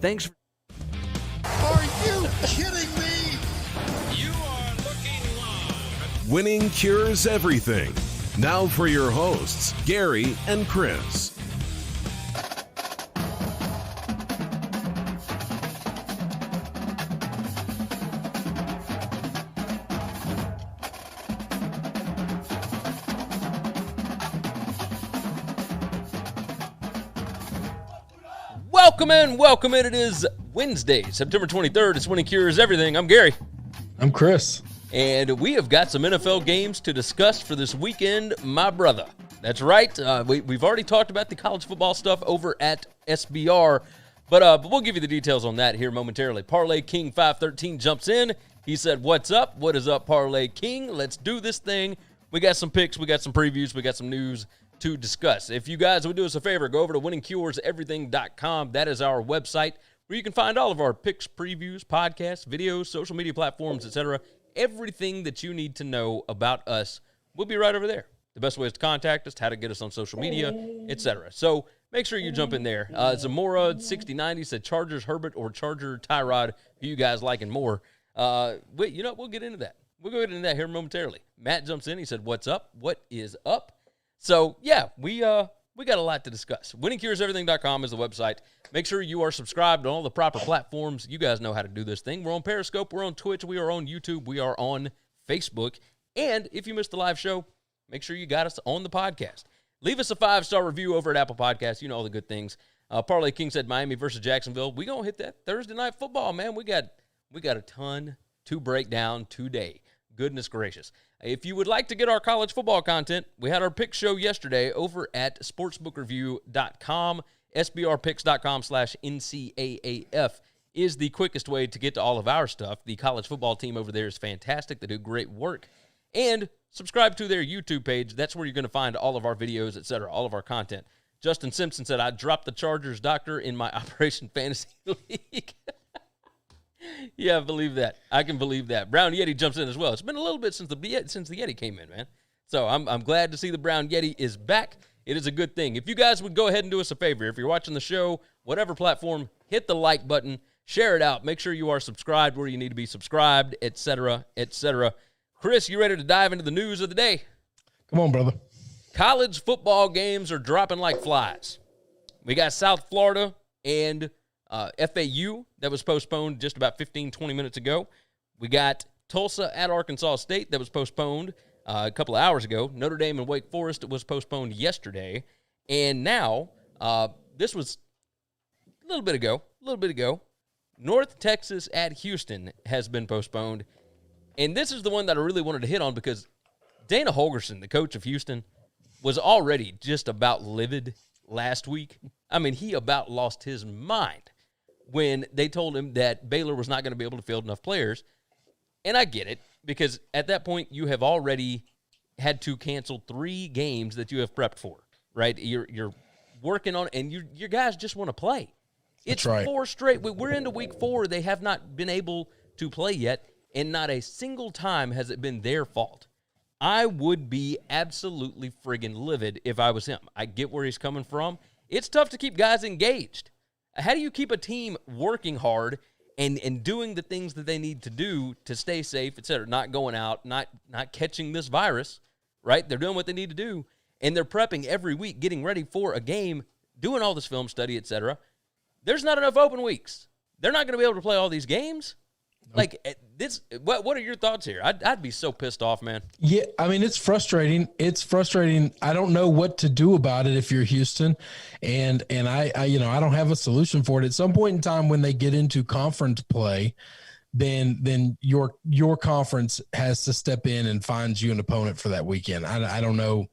Thanks for... Are you kidding me? You are looking live. Winning cures everything. Now for your hosts, Gary and Chris. Welcome in. It is Wednesday, September 23rd. It's Winning Cures Everything. I'm Gary. I'm Chris. And we have got some NFL games to discuss for this weekend, my brother. That's right. We've already talked about the college football stuff over at SBR, but we'll give you the details on that here momentarily. Parlay King 513 jumps in. He said, "What's up? What is up, Parlay King? Let's do this thing." We got some picks. We got some previews. We got some news to discuss. If you guys would do us a favor, go over to winningcureseverything.com. That is our website where you can find all of our picks, previews, podcasts, videos, social media platforms, etc. Everything that you need to know about us will be right over there. The best ways to contact us, how to get us on social media, etc. So make sure you jump in there. Zamora 6090 said Chargers Herbert or Charger Tyrod. Who you guys liking more? We'll get into that. We'll go into that here momentarily. Matt jumps in. He said, "What's up? What is up?" So, yeah, we got a lot to discuss. WinningCuresEverything.com is the website. Make sure you are subscribed on all the proper platforms. You guys know how to do this thing. We're on Periscope. We're on Twitch. We are on YouTube. We are on Facebook. And if you missed the live show, make sure you got us on the podcast. Leave us a 5-star review over at Apple Podcasts. You know all the good things. Parlay King said Miami versus Jacksonville. We're going to hit that Thursday night football, man. We got a ton to break down today. Goodness gracious. If you would like to get our college football content, we had our pick show yesterday over at sportsbookreview.com. sbrpicks.com/NCAAF is the quickest way to get to all of our stuff. The college football team over there is fantastic. They do great work. And subscribe to their YouTube page. That's where you're going to find all of our videos, etc., all of our content. Justin Simpson said, "I dropped the Chargers doctor in my Operation Fantasy League." Yeah, I believe that. I can believe that. Brown Yeti jumps in as well. It's been a little bit since the Yeti came in, man. So I'm glad to see the Brown Yeti is back. It is a good thing. If you guys would go ahead and do us a favor, if you're watching the show, whatever platform, hit the like button, share it out. Make sure you are subscribed where you need to be subscribed, etc., etc. Chris, you ready to dive into the news of the day? Come on, brother. College football games are dropping like flies. We got South Florida and FAU that was postponed just about 15, 20 minutes ago. We got Tulsa at Arkansas State that was postponed a couple of hours ago. Notre Dame and Wake Forest was postponed yesterday. And now, this was a little bit ago, North Texas at Houston has been postponed. And this is the one that I really wanted to hit on because Dana Holgorsen, the coach of Houston, was already just about livid last week. I mean, he about lost his mind when they told him that Baylor was not going to be able to field enough players. And I get it, because at that point you have already had to cancel 3 games that you have prepped for, right? You're working on it, and your guys just want to play. It's right. 4 straight. We're into week 4. They have not been able to play yet, and not a single time has it been their fault. I would be absolutely friggin' livid if I was him. I get where he's coming from. It's tough to keep guys engaged. How do you keep a team working hard and doing the things that they need to do to stay safe, et cetera, not going out, not catching this virus, right? They're doing what they need to do, and they're prepping every week, getting ready for a game, doing all this film study, et cetera. There's not enough open weeks. They're not going to be able to play all these games. Like this, what are your thoughts here? I'd be so pissed off, man. Yeah, I mean, it's frustrating. I don't know what to do about it if you're Houston, and I don't have a solution for it. At some point in time, when they get into conference play, then your conference has to step in and find you an opponent for that weekend. I don't know.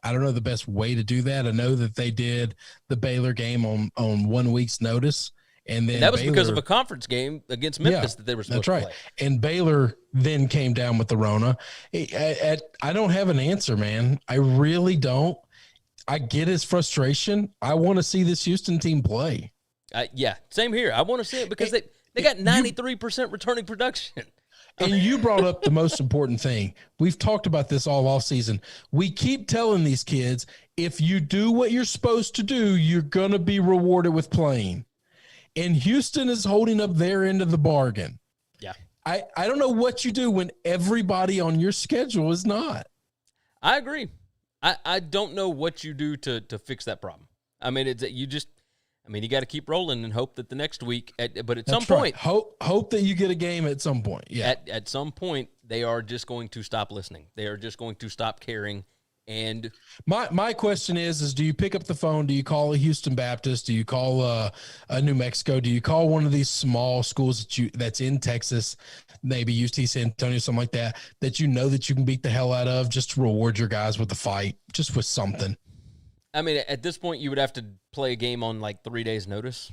I don't know the best way to do that. I know that they did the Baylor game on 1 week's notice. And then that was because of a conference game against Memphis that they were supposed to play. And Baylor then came down with the Rona. I don't have an answer, man. I really don't. I get his frustration. I want to see this Houston team play. Yeah, same here. I want to see it because they got 93% returning production. And you brought up the most important thing. We've talked about this all off season. We keep telling these kids, if you do what you're supposed to do, you're going to be rewarded with playing. and Houston is holding up their end of the bargain. Yeah. I don't know what you do when everybody on your schedule is not. I agree. I don't know what you do to fix that problem. I mean, you got to keep rolling and hope that the next week, but at some point, hope that you get a game at some point. Yeah. At some point, they are just going to stop listening. They are just going to stop caring. And my question is do you pick up the phone? Do you call a Houston Baptist? Do you call a New Mexico? Do you call one of these small schools that's in Texas, maybe UT San Antonio, something like that you know that you can beat the hell out of, just to reward your guys with a fight, just with something? I mean, at this point, you would have to play a game on like 3 days' notice.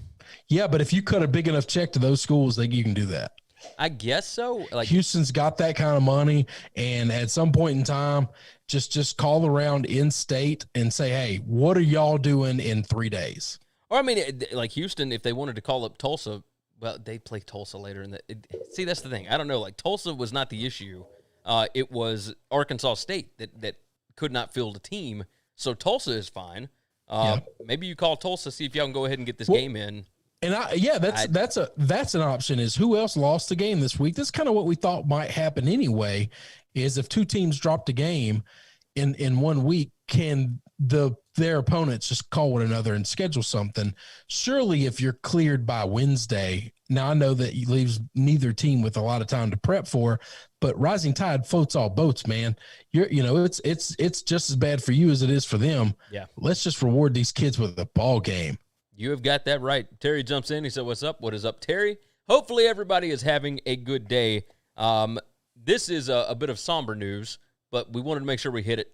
Yeah, but if you cut a big enough check to those schools, you can do that. I guess so. Like Houston's got that kind of money, and at some point in time, just call around in state and say, hey, what are y'all doing in 3 days? Or I mean, like Houston, if they wanted to call up Tulsa, well, they play Tulsa later in the. See, that's the thing. I don't know. Like Tulsa was not the issue. It was Arkansas State that could not field a team. So Tulsa is fine. Maybe you call Tulsa, see if y'all can go ahead and get this game in. And that's an option. Is who else lost the game this week? That's kind of what we thought might happen anyway. Is if two teams dropped a game in 1 week, can their opponents just call one another and schedule something? Surely, if you're cleared by Wednesday, now I know that it leaves neither team with a lot of time to prep for, but rising tide floats all boats, man. It's just as bad for you as it is for them. Yeah. Let's just reward these kids with a ball game. You have got that right. Terry jumps in. He said, what's up? What is up, Terry? Hopefully everybody is having a good day. This is a bit of somber news, but we wanted to make sure we hit it.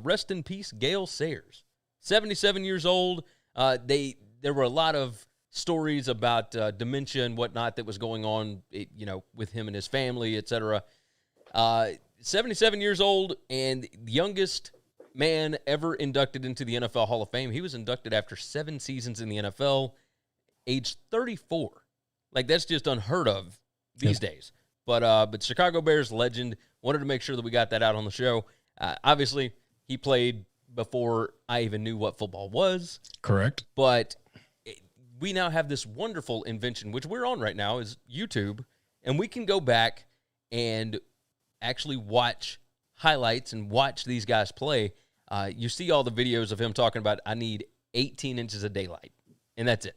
Rest in peace, Gale Sayers. 77 years old. There were a lot of stories about dementia and whatnot that was going on, with him and his family, etc. 77 years old and the youngest man ever inducted into the NFL Hall of Fame. He was inducted after 7 seasons in the NFL, age 34. Like, that's just unheard of these days. But Chicago Bears legend, wanted to make sure that we got that out on the show. Obviously, he played before I even knew what football was. Correct. But we now have this wonderful invention, which we're on right now, is YouTube, and we can go back and actually watch highlights and watch these guys play. You see all the videos of him talking about, I need 18 inches of daylight, and that's it.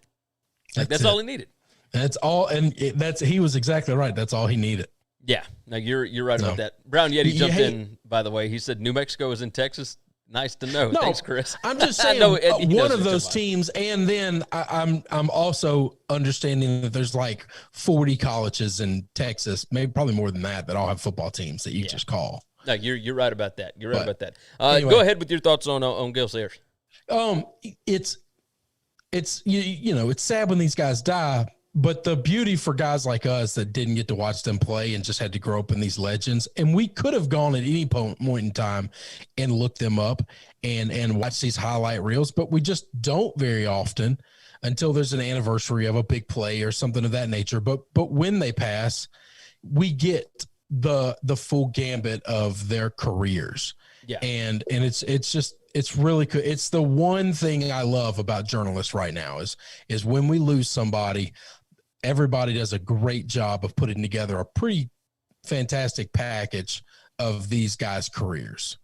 That's all he needed. That's all, and he was exactly right. That's all he needed. Yeah, no, you're right about that. Brown Yeti jumped in, by the way. He said New Mexico is in Texas. Nice to know. No, thanks, Chris. I'm just saying one of those teams, and then I'm also understanding that there's like 40 colleges in Texas, probably more than that all have football teams that you just call. No, you're right about that. You're right about that. Anyway, go ahead with your thoughts on Gale Sayers. It's it's sad when these guys die. But the beauty for guys like us that didn't get to watch them play and just had to grow up in these legends, and we could have gone at any point in time and looked them up and watch these highlight reels, but we just don't very often until there's an anniversary of a big play or something of that nature. But when they pass, we get the full gambit of their careers. Yeah. And it's really good. It's the one thing I love about journalists right now is when we lose somebody, everybody does a great job of putting together a pretty fantastic package of these guys' careers.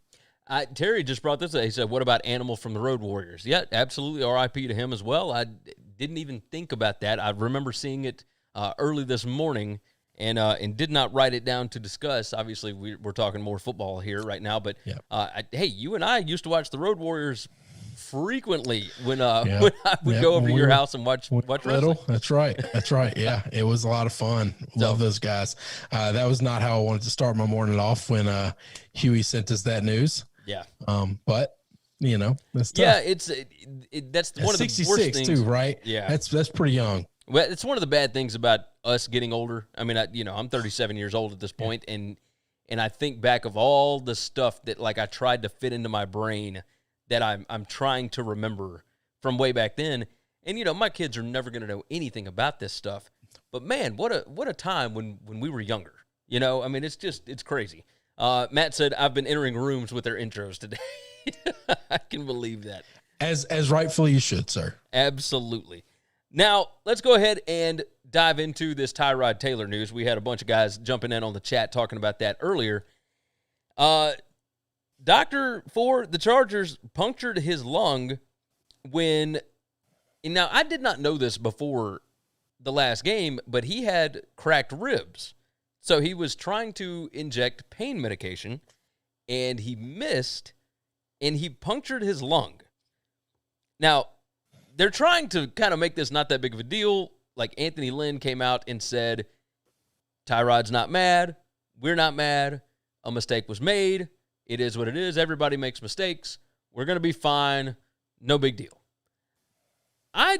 Terry just brought this up. He said, what about Animal from the Road Warriors? Yeah, absolutely. RIP to him as well. I didn't even think about that. I remember seeing it early this morning and did not write it down to discuss. Obviously, we're talking more football here right now. But, hey, you and I used to watch the Road Warriors frequently when I would go over to your house and watch wrestling. That's right. Yeah, it was a lot of fun. Love those guys. That was not how I wanted to start my morning off when Huey sent us that news. Yeah. But that's tough. Yeah, that's one of the 66 worst things too, right? Yeah, that's pretty young. Well, it's one of the bad things about us getting older. I mean, I'm 37 years old at this point, and I think back of all the stuff that like I tried to fit into my brain that I'm trying to remember from way back then. And my kids are never going to know anything about this stuff. But man, what a time when we were younger. I mean, it's crazy. Matt said I've been entering rooms with their intros today. I can believe that. As rightfully you should, sir. Absolutely. Now, let's go ahead and dive into this Tyrod Taylor news. We had a bunch of guys jumping in on the chat talking about that earlier. Doctor for the Chargers punctured his lung when – now, I did not know this before the last game, but he had cracked ribs. So he was trying to inject pain medication, and he missed, and he punctured his lung. Now, they're trying to kind of make this not that big of a deal. Like Anthony Lynn came out and said, Tyrod's not mad. We're not mad. A mistake was made. It is what it is. Everybody makes mistakes. We're going to be fine. No big deal. I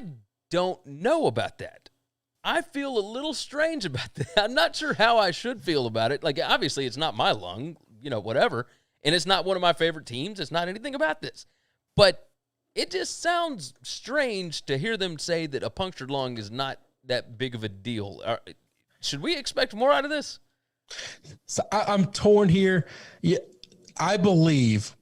don't know about that. I feel a little strange about that. I'm not sure how I should feel about it. Like, obviously, it's not my lung, whatever. And it's not one of my favorite teams. It's not anything about this. But it just sounds strange to hear them say that a punctured lung is not that big of a deal. Should we expect more out of this? So I'm torn here. Yeah, I believe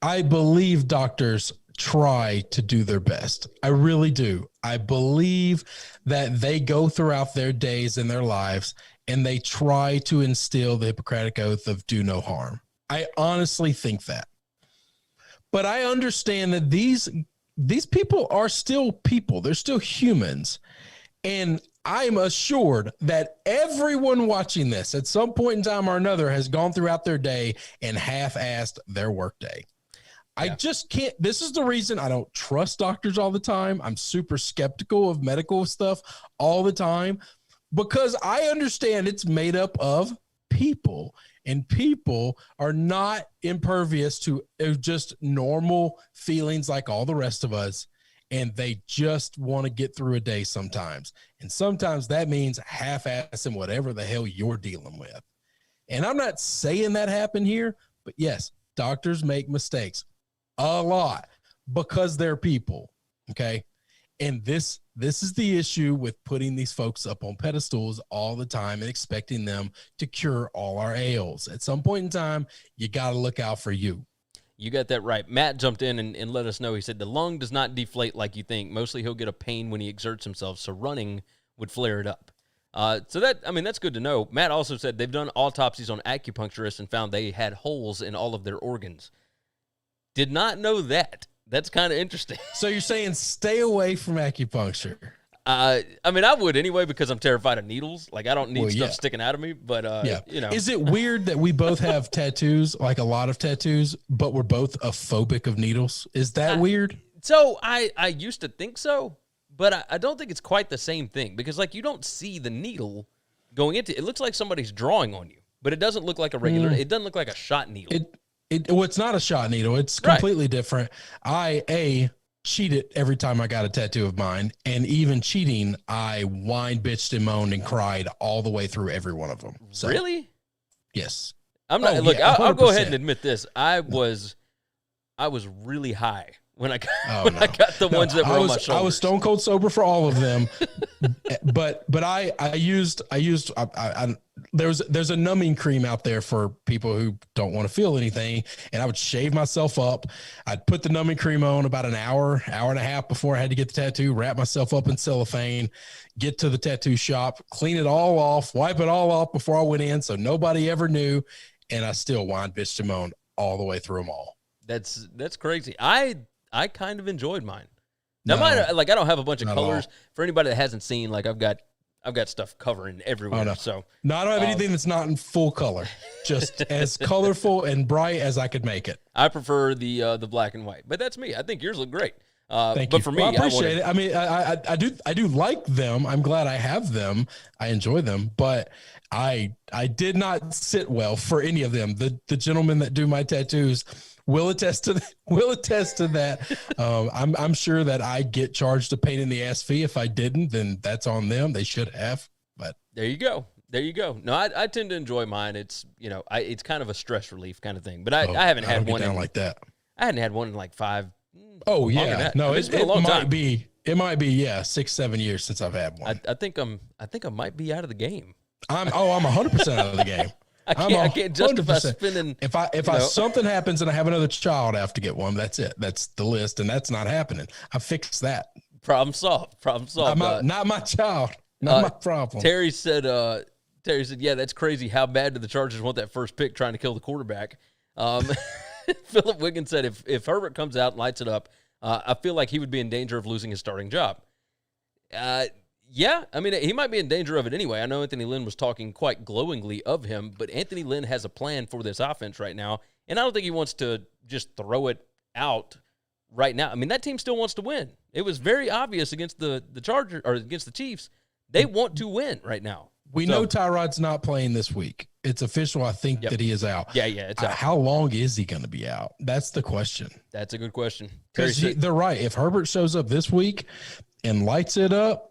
doctors try to do their best. I really do. I believe that they go throughout their days and their lives and they try to instill the Hippocratic Oath of do no harm. I honestly think that. But I understand that these people are still people. They're still humans. And I'm assured that everyone watching this at some point in time or another has gone throughout their day and half-assed their workday. I just can't. This is the reason I don't trust doctors all the time. I'm super skeptical of medical stuff all the time because I understand it's made up of people, and people are not impervious to just normal feelings like all the rest of us, and they just want to get through a day sometimes. And sometimes that means half-assing whatever the hell you're dealing with. And I'm not saying that happened here, but yes, doctors make mistakes. A lot because they're people, okay? And this is the issue with putting these folks up on pedestals all the time and expecting them to cure all our ails. At some point in time, you got to look out for you. You got that right. Matt jumped in and let us know. He said the lung does not deflate like you think. Mostly he'll get a pain when he exerts himself, so running would flare it up. So that's good to know. Matt also said they've done autopsies on acupuncturists and found they had holes in all of their organs. Did not know that. That's kind of interesting. So you're saying stay away from acupuncture? I would anyway because I'm terrified of needles. Like, I don't need stuff sticking out of me, but, Is it weird that we both have tattoos, like a lot of tattoos, but we're both phobic of needles? Is that weird? So I used to think so, but I don't think it's quite the same thing because, like, you don't see the needle going into it. It looks like somebody's drawing on you, but it doesn't look like a regular, it doesn't look like a shot needle. It's not a shot needle. It's completely different. I cheated every time I got a tattoo of mine, and even cheating, I whined, bitched, and moaned and cried all the way through every one of them. So, really? Yes. I'm not. I'll go ahead and admit this. I was really high when I got the ones that were on my shoulders. I was stone cold sober for all of them, but I used there's a numbing cream out there for people who don't want to feel anything, and I would shave myself up. I'd put the numbing cream on about an hour and a half before I had to get the tattoo, wrap myself up in cellophane, get to the tattoo shop, clean it all off, wipe it all off before I went in so nobody ever knew, and I still whined, bitched, and moaned all the way through them all. That's crazy. I kind of enjoyed mine. Now, I don't have a bunch of colors. For anybody that hasn't seen, like, I've got stuff covering everywhere. No. So I don't have anything that's not in full color. Just as colorful and bright as I could make it. I prefer the black and white, but that's me. I think yours look great. Thank you. For me, I appreciate it. I mean, I do like them. I'm glad I have them. I enjoy them, but I did not sit well for any of them. The gentlemen that do my tattoos will attest to that. I'm sure that I get charged a pain in the ass fee. If I didn't, then that's on them. They should have. But there you go. No, I tend to enjoy mine. It's it's kind of a stress relief kind of thing. But I haven't had one like that. I hadn't had one in like 5. Oh yeah, no, it's been a long time. It might be 6-7 years since I've had one. I think I might be out of the game. I'm 100% out of the game. I can't justify spending. If something happens and I have another child, I have to get one. That's it. That's the list, and that's not happening. I fixed that Problem solved. Problem solved. Not my child. Not my problem. Terry said, yeah, that's crazy. How bad do the Chargers want that first pick trying to kill the quarterback? Philip Wiggins said, if Herbert comes out and lights it up, I feel like he would be in danger of losing his starting job. Yeah, I mean, he might be in danger of it anyway. I know Anthony Lynn was talking quite glowingly of him, but Anthony Lynn has a plan for this offense right now, and I don't think he wants to just throw it out right now. I mean, that team still wants to win. It was very obvious against the Chargers or against the Chiefs. They want to win right now. We know Tyrod's not playing this week. It's official, I think, that he is out. Yeah, it's out. How long is he going to be out? That's the question. That's a good question. Because they're right. If Herbert shows up this week and lights it up,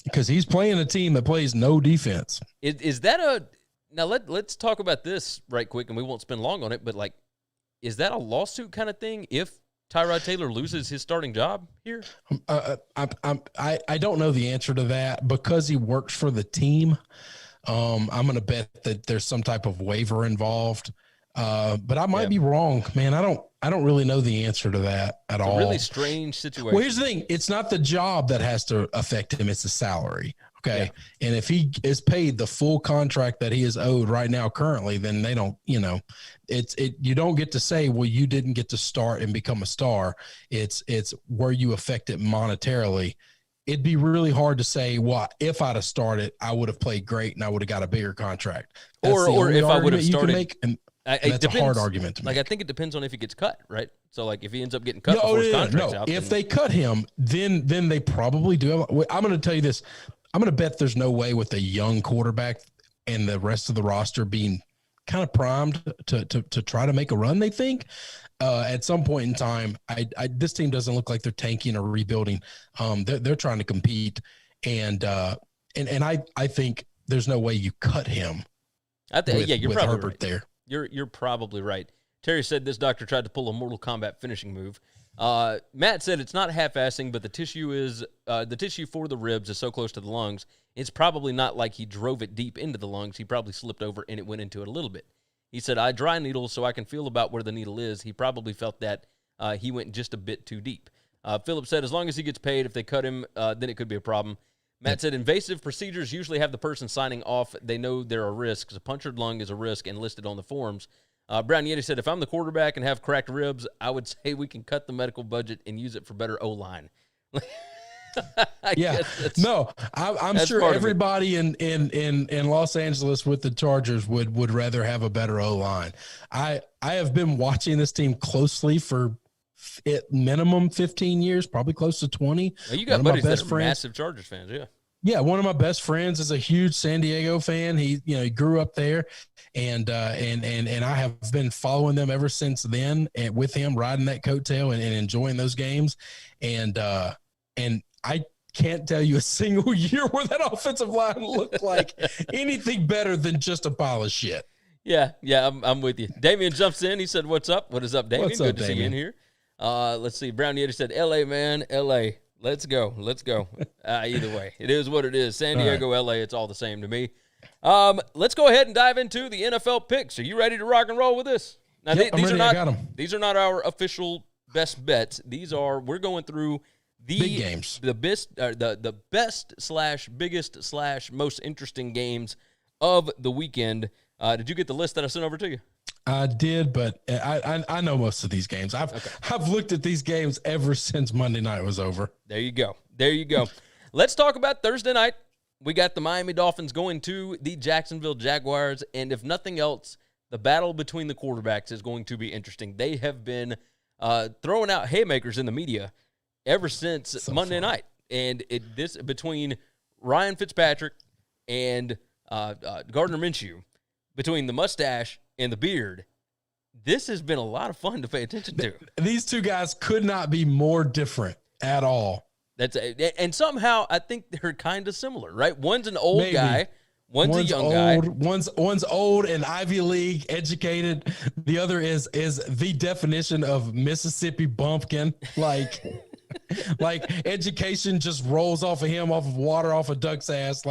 because he's playing a team that plays no defense. Is that now let's talk about this right quick, and we won't spend long on it, but like, is that a lawsuit kind of thing if Tyrod Taylor loses his starting job here? I don't know the answer to that because he works for the team. I'm going to bet that there's some type of waiver involved. But I might be wrong, man. I don't really know the answer to that at all. It's a really strange situation. Well, here's the thing. It's not the job that has to affect him. It's the salary. Okay. Yeah. And if he is paid the full contract that he is owed right now currently, then they don't, you don't get to say, well, you didn't get to start and become a star. It's where you affect it monetarily. It'd be really hard to say, well, if I'd have started, I would have played great and I would have got a bigger contract. Or if I would have started. That's a hard argument to make. Like, I think it depends on if he gets cut, right? So, like, if he ends up getting cut before his contract's out. If they cut him, then they probably do. I'm going to tell you this. I'm going to bet there's no way with a young quarterback and the rest of the roster being kind of primed to try to make a run, they think. At some point in time, this team doesn't look like they're tanking or rebuilding. They're trying to compete. And I think there's no way you cut him. You're probably Herbert right. there. You're probably right. Terry said this doctor tried to pull a Mortal Kombat finishing move. Matt said it's not half-assing, but the tissue for the ribs is so close to the lungs, it's probably not like he drove it deep into the lungs. He probably slipped over and it went into it a little bit. He said, I dry needle so I can feel about where the needle is. He probably felt that he went just a bit too deep. Philip said, as long as he gets paid, if they cut him, then it could be a problem. Matt said, invasive procedures usually have the person signing off. They know there are risks. A punctured lung is a risk and listed on the forms. Brown Yeti said, if I'm the quarterback and have cracked ribs, I would say we can cut the medical budget and use it for better O-line. I'm sure everybody in Los Angeles with the Chargers would rather have a better O-line. I have been watching this team closely for at minimum 15 years, probably close to 20. Now you got buddies that are massive Chargers fans, yeah. Yeah, one of my best friends is a huge San Diego fan. He grew up there, and I have been following them ever since then, and with him riding that coattail and enjoying those games, and I can't tell you a single year where that offensive line looked like anything better than just a pile of shit. Yeah, I'm with you. Damian jumps in. He said, "What's up? What is up, Damian? Good to see you in here." Let's see. Brown Yeti said, "L.A. man, L.A. Let's go. Either way, it is what it is. San Diego, right. LA, it's all the same to me. Let's go ahead and dive into the NFL picks. Are you ready to rock and roll with this? Now, yep, these are not our official best bets. We're going through the big games, the best / biggest / most interesting games of the weekend. Did you get the list that I sent over to you? I did, but I know most of these games. I've looked at these games ever since Monday night was over. There you go. Let's talk about Thursday night. We got the Miami Dolphins going to the Jacksonville Jaguars, and if nothing else, the battle between the quarterbacks is going to be interesting. They have been throwing out haymakers in the media ever since Monday night, and this between Ryan Fitzpatrick and Gardner Minshew, between the mustache and the beard, this has been a lot of fun to pay attention to. These two guys could not be more different at all. And somehow I think they're kind of similar, right? One's an old guy, one's a young guy. One's old and Ivy League educated. The other is the definition of Mississippi bumpkin. Like education just rolls off of him, off of water, off of duck's ass.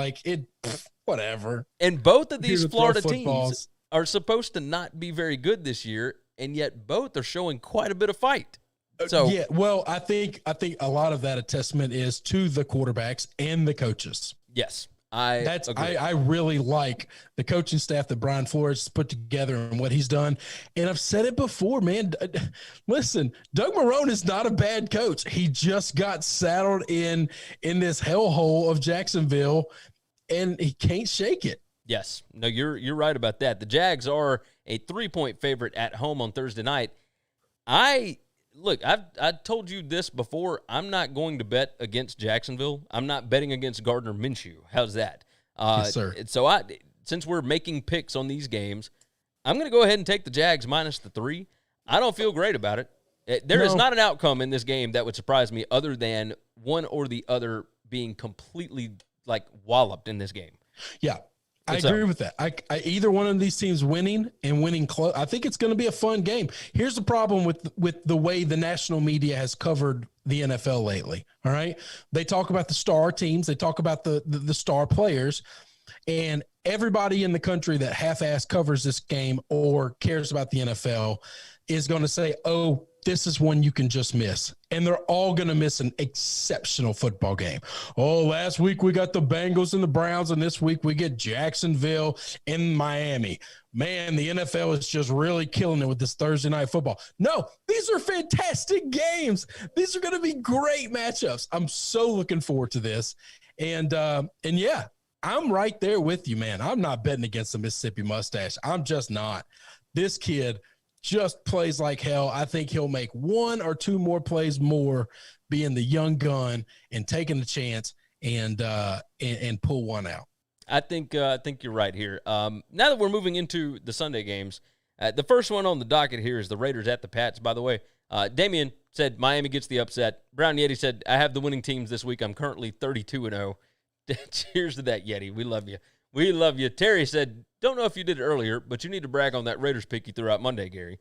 Whatever. And both of these Florida teams are supposed to not be very good this year, and yet both are showing quite a bit of fight. So yeah, well, I think a lot of that a testament is to the quarterbacks and the coaches. yes, I really like the coaching staff that Brian Flores put together and what he's done. And I've said it before, man. Listen, Doug Marrone is not a bad coach. He just got saddled in this hellhole of Jacksonville, and he can't shake it. Yes. No, you're right about that. The Jags are a 3-point favorite at home on Thursday night. I've told you this before. I'm not going to bet against Jacksonville. I'm not betting against Gardner Minshew. How's that? Yes, sir. So since we're making picks on these games, I'm going to go ahead and take the Jags minus the 3. I don't feel great about it. There is not an outcome in this game that would surprise me other than one or the other being completely like walloped in this game. Yeah. I agree with that. I either one of these teams winning and winning close. I think it's going to be a fun game. Here's the problem with the way the national media has covered the NFL lately. All right, they talk about the star teams, they talk about the star players, and everybody in the country that half-ass covers this game or cares about the NFL is going to say, "Oh, this is one you can just miss." And they're all going to miss an exceptional football game. Oh, last week we got the Bengals and the Browns, and this week we get Jacksonville and Miami. Man, the NFL is just really killing it with this Thursday night football. No, these are fantastic games. These are going to be great matchups. I'm so looking forward to this. And yeah, I'm right there with you, man. I'm not betting against the Mississippi Mustache. I'm just not. This kid just plays like hell. I think he'll make one or two more plays more being the young gun and taking the chance and pull one out. I think you're right here. Now that we're moving into the Sunday games, the first one on the docket here is the Raiders at the Pats. By the way, Damian said Miami gets the upset. Brown Yeti said, I have the winning teams this week. I'm currently 32-0. Cheers to that, Yeti. We love you. We love you. Terry said, don't know if you did it earlier, but you need to brag on that Raiders pick you threw out Monday, Gary.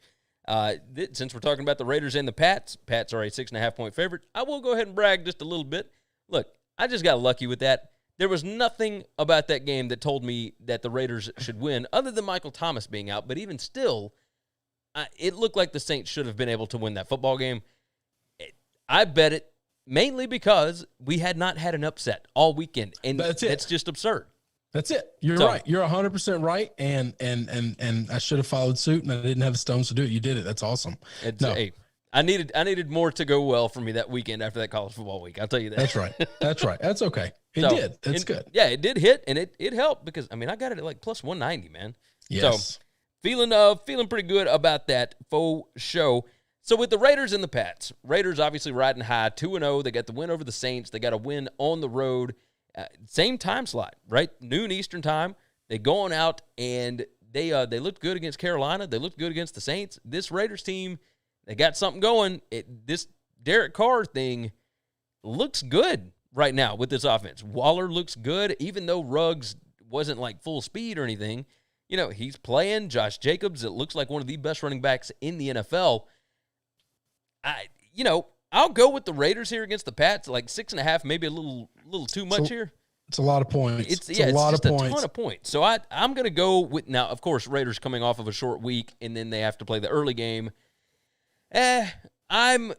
Since we're talking about the Raiders and the Pats are a 6.5-point favorite. I will go ahead and brag just a little bit. Look, I just got lucky with that. There was nothing about that game that told me that the Raiders should win other than Michael Thomas being out. But even still, it looked like the Saints should have been able to win that football game. I bet it mainly because we had not had an upset all weekend. And that's just absurd. That's it. You're right. You're 100% right. And I should have followed suit, and I didn't have the stones to do it. You did it. That's awesome. Hey, I needed more to go well for me that weekend after that college football week. I'll tell you that. That's right. That's right. That's okay. It did. That's good. Yeah, it did hit, and it helped because, I mean, I got it at like plus 190, man. Yes. So feeling pretty good about that faux show. So with the Raiders and the Pats, Raiders obviously riding high, 2-0. They got the win over the Saints. They got a win on the road. Same time slot, right? Noon Eastern time. They going out, and they looked good against Carolina. They looked good against the Saints. This Raiders team, they got something going. This Derek Carr thing looks good right now with this offense. Waller looks good, even though Ruggs wasn't like full speed or anything. You know, he's playing. Josh Jacobs, it looks like one of the best running backs in the NFL. I'll go with the Raiders here against the Pats, like 6.5, maybe a little too much here. It's a lot of points. It's a ton of points. So I'm going to go with, now, of course, Raiders coming off of a short week, and then they have to play the early game. I'm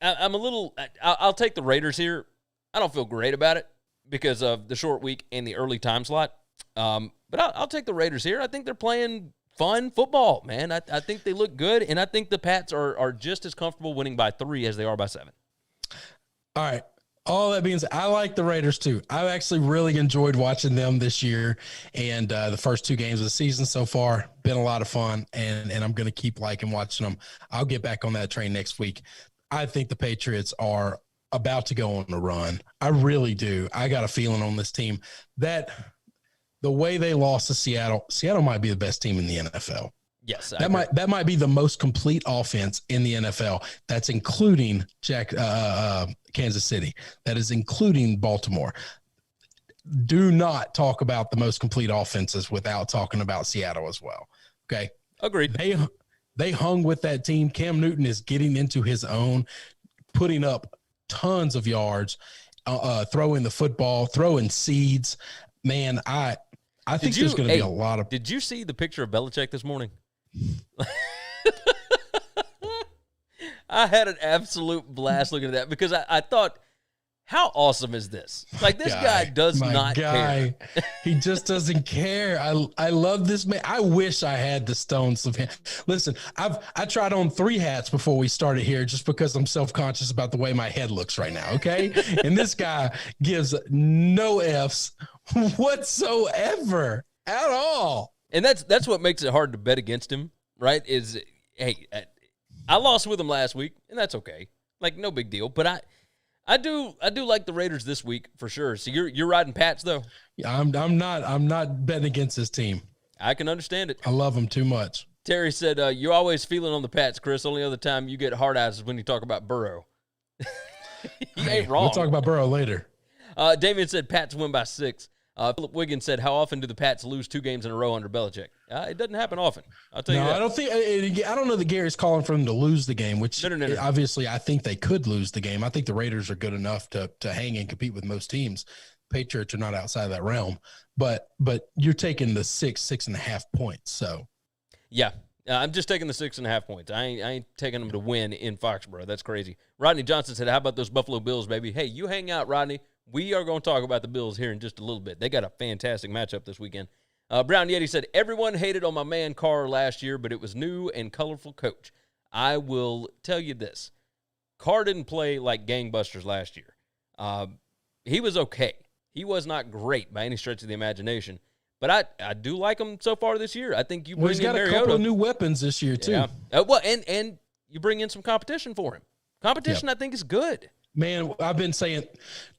a little, I'll take the Raiders here. I don't feel great about it because of the short week and the early time slot. But I'll take the Raiders here. I think they're playing fun football, man. I think they look good, and I think the Pats are just as comfortable winning by 3 as they are by 7. All right. All that being said, I like the Raiders too. I've actually really enjoyed watching them this year, and the first 2 games of the season so far been a lot of fun, and I'm going to keep liking watching them. I'll get back on that train next week. I think the Patriots are about to go on a run. I really do. I got a feeling on this team that the way they lost to Seattle might be the best team in the NFL. Yes, that might be the most complete offense in the NFL. That's including Kansas City. That is including Baltimore. Do not talk about the most complete offenses without talking about Seattle as well. Okay, agreed. They hung with that team. Cam Newton is getting into his own, putting up tons of yards, throwing the football, throwing seeds. Man, I think there's going to be a lot of. Did you see the picture of Belichick this morning? I had an absolute blast looking at that because I thought, how awesome is this? Like, this guy does not care. He just doesn't care. I love this man. I wish I had the stones of him. Listen, I tried on 3 hats before we started here just because I'm self-conscious about the way my head looks right now, okay? And this guy gives no Fs whatsoever at all. And that's what makes it hard to bet against him, right? Is, hey, I lost with him last week, and that's okay. Like, no big deal. But I do like the Raiders this week for sure. So you're riding Pats though. Yeah, I'm not betting against this team. I can understand it. I love them too much. Terry said, "You're always feeling on the Pats, Chris. Only other time you get hard eyes is when you talk about Burrow." He ain't wrong. We'll talk about Burrow later. Damian said Pats win by 6. Philip Wiggins said, "How often do the Pats lose 2 games in a row under Belichick?" It doesn't happen often. I'll tell you that. I don't know that Gary's calling for them to lose the game, which No. obviously I think they could lose the game. I think the Raiders are good enough to hang and compete with most teams. Patriots are not outside of that realm, but you're taking the 6.5 points. So yeah, I'm just taking the 6.5 points. I ain't taking them to win in Foxborough. That's crazy. Rodney Johnson said, "How about those Buffalo Bills, baby?" Hey, you hang out, Rodney. We are going to talk about the Bills here in just a little bit. They got a fantastic matchup this weekend. Brown Yeti said, "Everyone hated on my man Carr last year, but it was new and colorful coach." I will tell you this. Carr didn't play like gangbusters last year. He was okay. He was not great by any stretch of the imagination. But I do like him so far this year. I think you bring he's in got Mariota. a couple of new weapons this year, too. Yeah. And you bring in some competition for him. Competition, I think, is good. Man, I've been saying,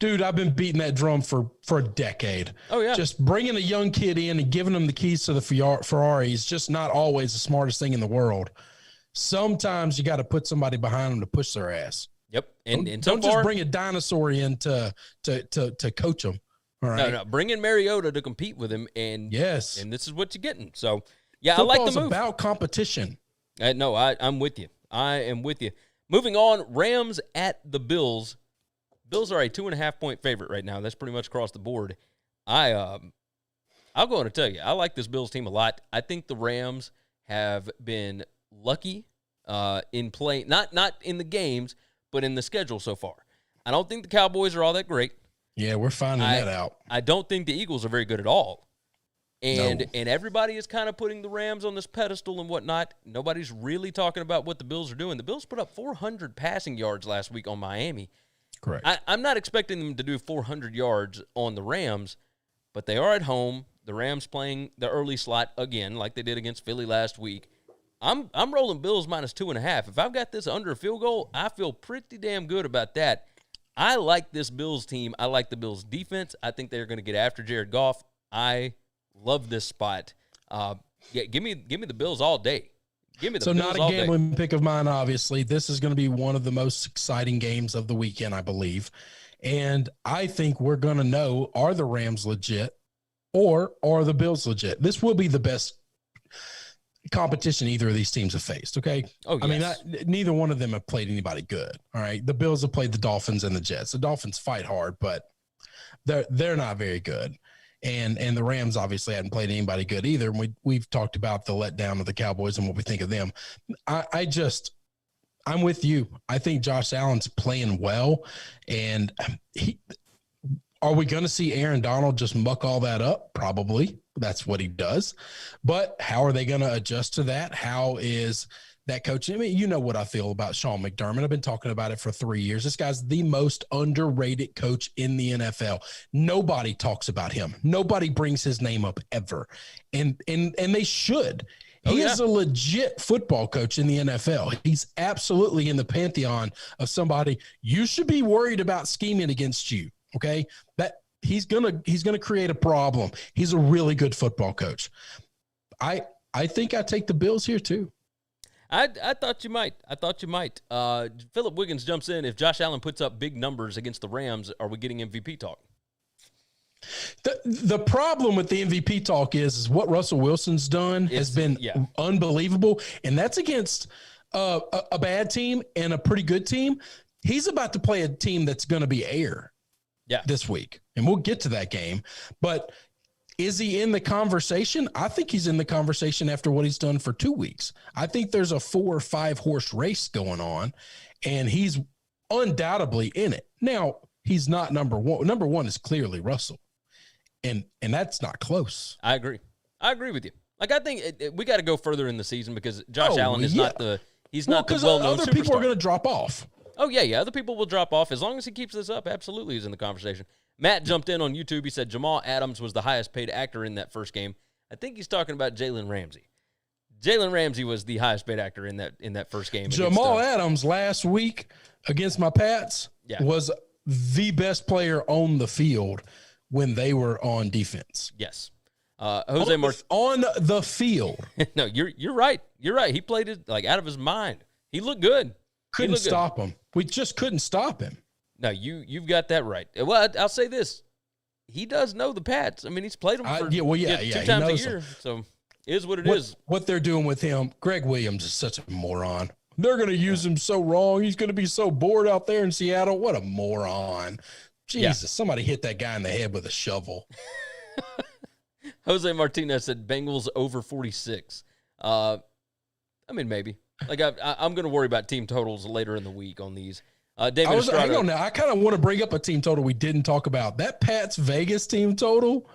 dude, I've been beating that drum for a decade. Oh, yeah. Just bringing a young kid in and giving him the keys to the Ferrari is just not always the smartest thing in the world. Sometimes you got to put somebody behind them to push their ass. Yep. And don't just bring a dinosaur in to coach them. All right. No. Bring in Mariota to compete with him, and yes, and this is what you're getting. So, yeah, Football's I like the move. About competition. No, I'm with you. I am with you. Moving on, Rams at the Bills. Bills are a 2.5-point favorite right now. That's pretty much across the board. I'll go on to tell you, I like this Bills team a lot. I think the Rams have been lucky in playing, not in the games, but in the schedule so far. I don't think the Cowboys are all that great. Yeah, we're finding that out. I don't think the Eagles are very good at all. And No. and everybody is kind of putting the Rams on this pedestal and whatnot. Nobody's really talking about what the Bills are doing. The Bills put up 400 passing yards last week on Miami. Correct. I'm not expecting them to do 400 yards on the Rams, but they are at home. The Rams playing the early slot again, like they did against Philly last week. I'm rolling Bills minus 2.5. If I've got this under a field goal, I feel pretty damn good about that. I like this Bills team. I like the Bills defense. I think they're going to get after Jared Goff. I love this spot. Give me the Bills all day. Give me the Bills all day. So not a gambling pick of mine, obviously. This is going to be one of the most exciting games of the weekend, I believe. And I think we're going to know, are the Rams legit or are the Bills legit? This will be the best competition either of these teams have faced, okay? Oh, yes. I mean, neither one of them have played anybody good, all right? The Bills have played the Dolphins and the Jets. The Dolphins fight hard, but they're not very good. And the Rams obviously hadn't played anybody good either. And we've talked about the letdown of the Cowboys and what we think of them. I'm with you. I think Josh Allen's playing well. And are we going to see Aaron Donald just muck all that up? Probably. That's what he does. But how are they going to adjust to that? How is that coach? I mean, you know what I feel about Sean McDermott. I've been talking about it for 3 years. This guy's the most underrated coach in the NFL. Nobody talks about him. Nobody brings his name up ever. And they should. He is a legit football coach in the NFL. He's absolutely in the pantheon of somebody you should be worried about scheming against you. Okay. That he's gonna create a problem. He's a really good football coach. I think I take the Bills here too. I thought you might. Philip Wiggins jumps in. If Josh Allen puts up big numbers against the Rams, are we getting MVP talk? The problem with the MVP talk is what Russell Wilson's done has been unbelievable, and that's against a bad team and a pretty good team. He's about to play a team that's going to be air this week, and we'll get to that game. But Is he in the conversation? I think he's in the conversation after what he's done for 2 weeks. I think there's a 4 or 5 horse race going on, and he's undoubtedly in it. Now, he's not number one. Number one is clearly Russell, and that's not close. I agree with you. Like, I think we got to go further in the season because Josh Allen is not the well-known superstar. Other people are going to drop off. Oh, yeah. Other people will drop off. As long as he keeps this up, absolutely he's in the conversation. Matt jumped in on YouTube. He said Jamal Adams was the highest paid actor in that first game. I think he's talking about Jalen Ramsey. Jalen Ramsey was the highest paid actor in that first game. Jamal Adams last week against my Pats was the best player on the field when they were on defense. Yes. Jose Martinez on the field. No, you're right. You're right. He played it like out of his mind. He looked good. Couldn't stop him. We just couldn't stop him. No, you've got that right. Well, I'll say this: he does know the Pats. I mean, he's played them for 2 times a year. So, it is what it is. What they're doing with him, Greg Williams is such a moron. They're going to use him so wrong. He's going to be so bored out there in Seattle. What a moron! Jesus, somebody hit that guy in the head with a shovel. Jose Martinez said Bengals over 46. I mean, maybe. Like I'm going to worry about team totals later in the week on these. David Estrada, hang on now. I kind of want to bring up a team total we didn't talk about. That Pats Vegas team total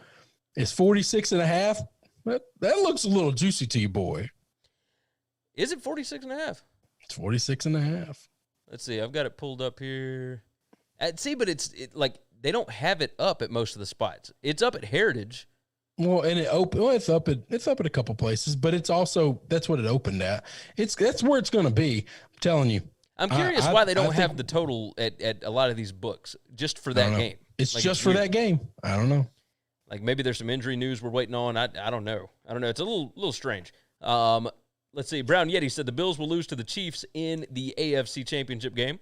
is 46.5. That looks a little juicy to you, boy. Is it 46.5? It's 46.5. Let's see. I've got it pulled up here. But it's like they don't have it up at most of the spots. It's up at Heritage. Well, and it's up at a couple places, but it's also that's what it opened at. That's where it's going to be. I'm telling you. I'm curious why they don't have the total at a lot of these books just for that game. It's like, just for that game. I don't know. Like maybe there's some injury news we're waiting on. I don't know. It's a little strange. Let's see. Brown Yeti said the Bills will lose to the Chiefs in the AFC Championship game.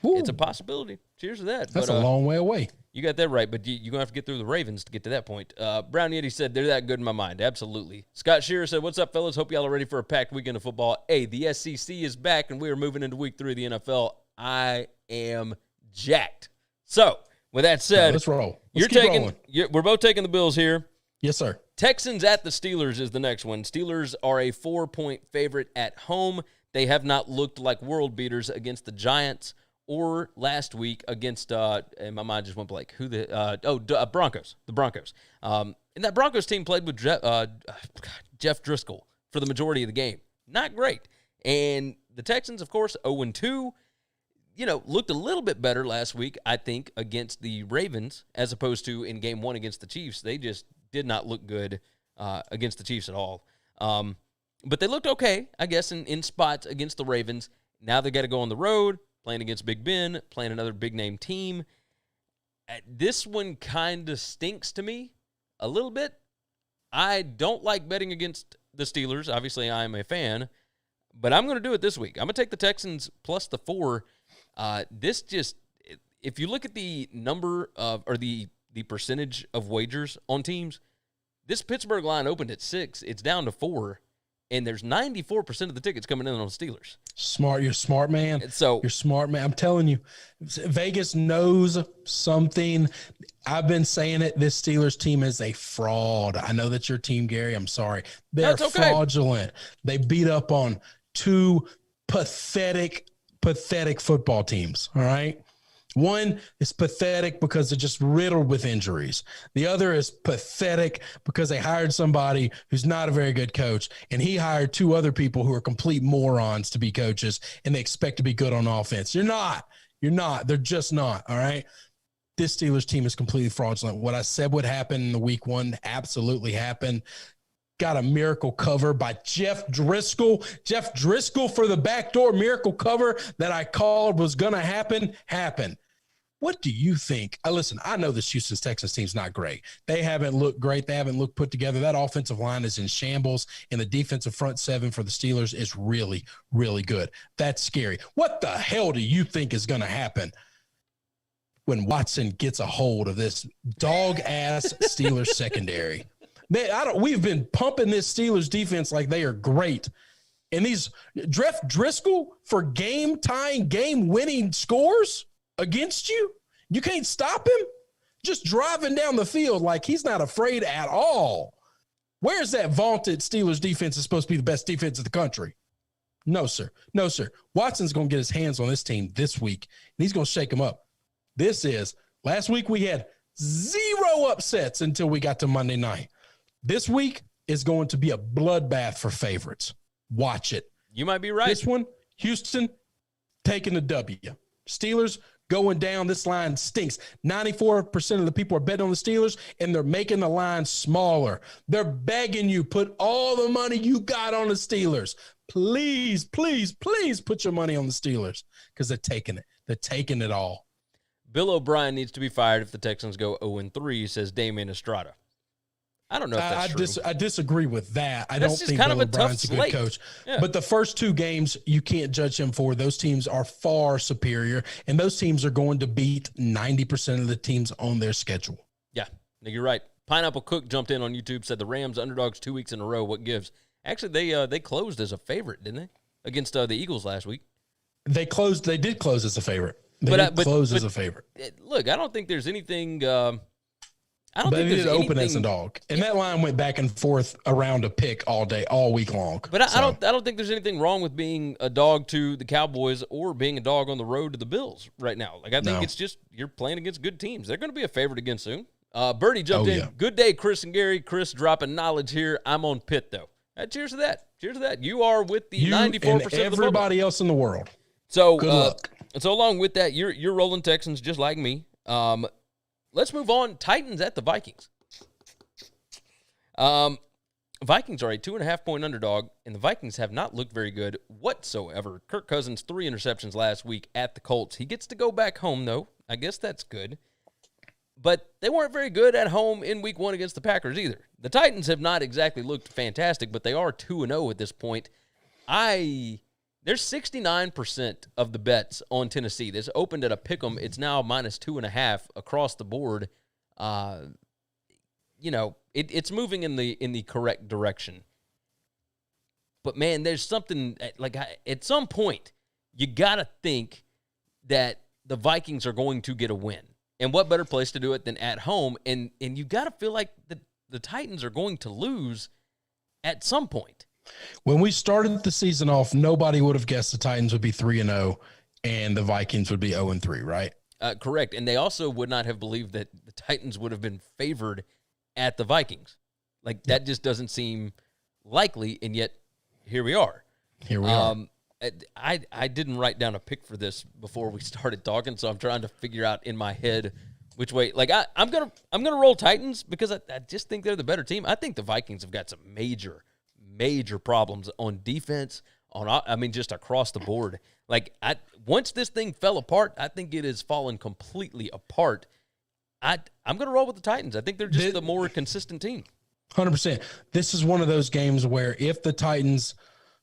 Ooh. It's a possibility. Cheers to that. That's a long way away. You got that right, but you're going to have to get through the Ravens to get to that point. Brown Yeti said, they're that good in my mind. Absolutely. Scott Shearer said, what's up, fellas? Hope y'all are ready for a packed weekend of football. Hey, the SEC is back, and we are moving into week 3 of the NFL. I am jacked. So, with that said, let's roll. We're both taking the Bills here. Yes, sir. Texans at the Steelers is the next one. Steelers are a 4-point favorite at home. They have not looked like world beaters against the Giants or last week against, and my mind just went blank. Broncos. The Broncos. And that Broncos team played with Jeff Driscoll for the majority of the game. Not great. And the Texans, of course, 0-2, looked a little bit better last week, I think, against the Ravens, as opposed to in game 1 against the Chiefs. They just did not look good against the Chiefs at all. But they looked okay, I guess, in spots against the Ravens. Now they got to go on the road, playing against Big Ben, playing another big-name team. This one kind of stinks to me a little bit. I don't like betting against the Steelers. Obviously, I am a fan. But I'm going to do it this week. I'm going to take the Texans plus the 4. If you look at the number of, or the percentage of wagers on teams, this Pittsburgh line opened at 6. It's down to 4. And there's 94% of the tickets coming in on Steelers. Smart. You're smart, man. You're smart, man. I'm telling you, Vegas knows something. I've been saying it. This Steelers team is a fraud. I know that's your team, Gary. I'm sorry. They're fraudulent. They beat up on 2 pathetic football teams. All right. One is pathetic because they're just riddled with injuries. The other is pathetic because they hired somebody who's not a very good coach, and he hired 2 other people who are complete morons to be coaches, and they expect to be good on offense. You're not. They're just not, all right? This Steelers team is completely fraudulent. What I said would happen in the week 1 absolutely happened. Got a miracle cover by Jeff Driscoll. Jeff Driscoll for the backdoor miracle cover that I called was going to happen. What do you think? Listen, I know this Houston Texans team's not great. They haven't looked great. They haven't looked put together. That offensive line is in shambles, and the defensive front 7 for the Steelers is really, really good. That's scary. What the hell do you think is going to happen when Watson gets a hold of this dog-ass Steelers secondary? We've been pumping this Steelers defense like they are great. And these Jeff Driscoll for game-tying, game-winning scores against you? You can't stop him? just driving down the field like he's not afraid at all. Where's that vaunted Steelers defense is supposed to be the best defense in the country? No, sir. No, sir. Watson's going to get his hands on this team this week, and he's going to shake them up. Last week we had 0 upsets until we got to Monday night. This week is going to be a bloodbath for favorites. Watch it. You might be right. This one, Houston taking the W. Steelers going down. This line stinks. 94% of the people are betting on the Steelers, and they're making the line smaller. They're begging you, put all the money you got on the Steelers. Please, please, please put your money on the Steelers because they're taking it. They're taking it all. Bill O'Brien needs to be fired if the Texans go 0-3, says Damian Estrada. I don't know if that's true. I disagree with that. I That's don't just think kind of Bill a tough O'Brien's a good slate. coach. Yeah. But the first 2 games, you can't judge him for. Those teams are far superior, and those teams are going to beat 90% of the teams on their schedule. Yeah, you're right. Pineapple Cook jumped in on YouTube, said the Rams underdogs 2 weeks in a row. What gives? Actually, they closed as a favorite, didn't they, against the Eagles last week? They did close as a favorite. They did close as a favorite. Look, I don't think there's anything. But they did open as a dog, and that line went back and forth around a pick all week long. But I don't think there's anything wrong with being a dog to the Cowboys or being a dog on the road to the Bills right now. Like I think it's just you're playing against good teams. They're going to be a favorite again soon. Birdie jumped in. Yeah. Good day, Chris and Gary. Chris dropping knowledge here. I'm on Pitt though. Cheers to that. Cheers to that. You are with the 94% of the everybody else in the world. So good luck. So along with that, you're rolling Texans just like me. Let's move on. Titans at the Vikings. Vikings are a 2.5-point underdog, and the Vikings have not looked very good whatsoever. Kirk Cousins, 3 interceptions last week at the Colts. He gets to go back home, though. I guess that's good. But they weren't very good at home in week 1 against the Packers either. The Titans have not exactly looked fantastic, but they are 2-0 at this point. There's 69% of the bets on Tennessee. This opened at a pick'em. It's now -2.5 across the board. It's moving in the correct direction. But man, there's something at some point you gotta think that the Vikings are going to get a win, and what better place to do it than at home? And you gotta feel like the Titans are going to lose at some point. When we started the season off, nobody would have guessed the Titans would be 3-0 and the Vikings would be 0-3, right? Correct. And they also would not have believed that the Titans would have been favored at the Vikings. That just doesn't seem likely, and yet here we are. Here we are. I didn't write down a pick for this before we started talking, so I'm trying to figure out in my head which way. I'm gonna roll Titans because I just think they're the better team. I think the Vikings have got some major problems on defense, just across the board. Once this thing fell apart, I think it has fallen completely apart. I'm going to roll with the Titans. I think they're just the more consistent team. 100%. This is one of those games where if the Titans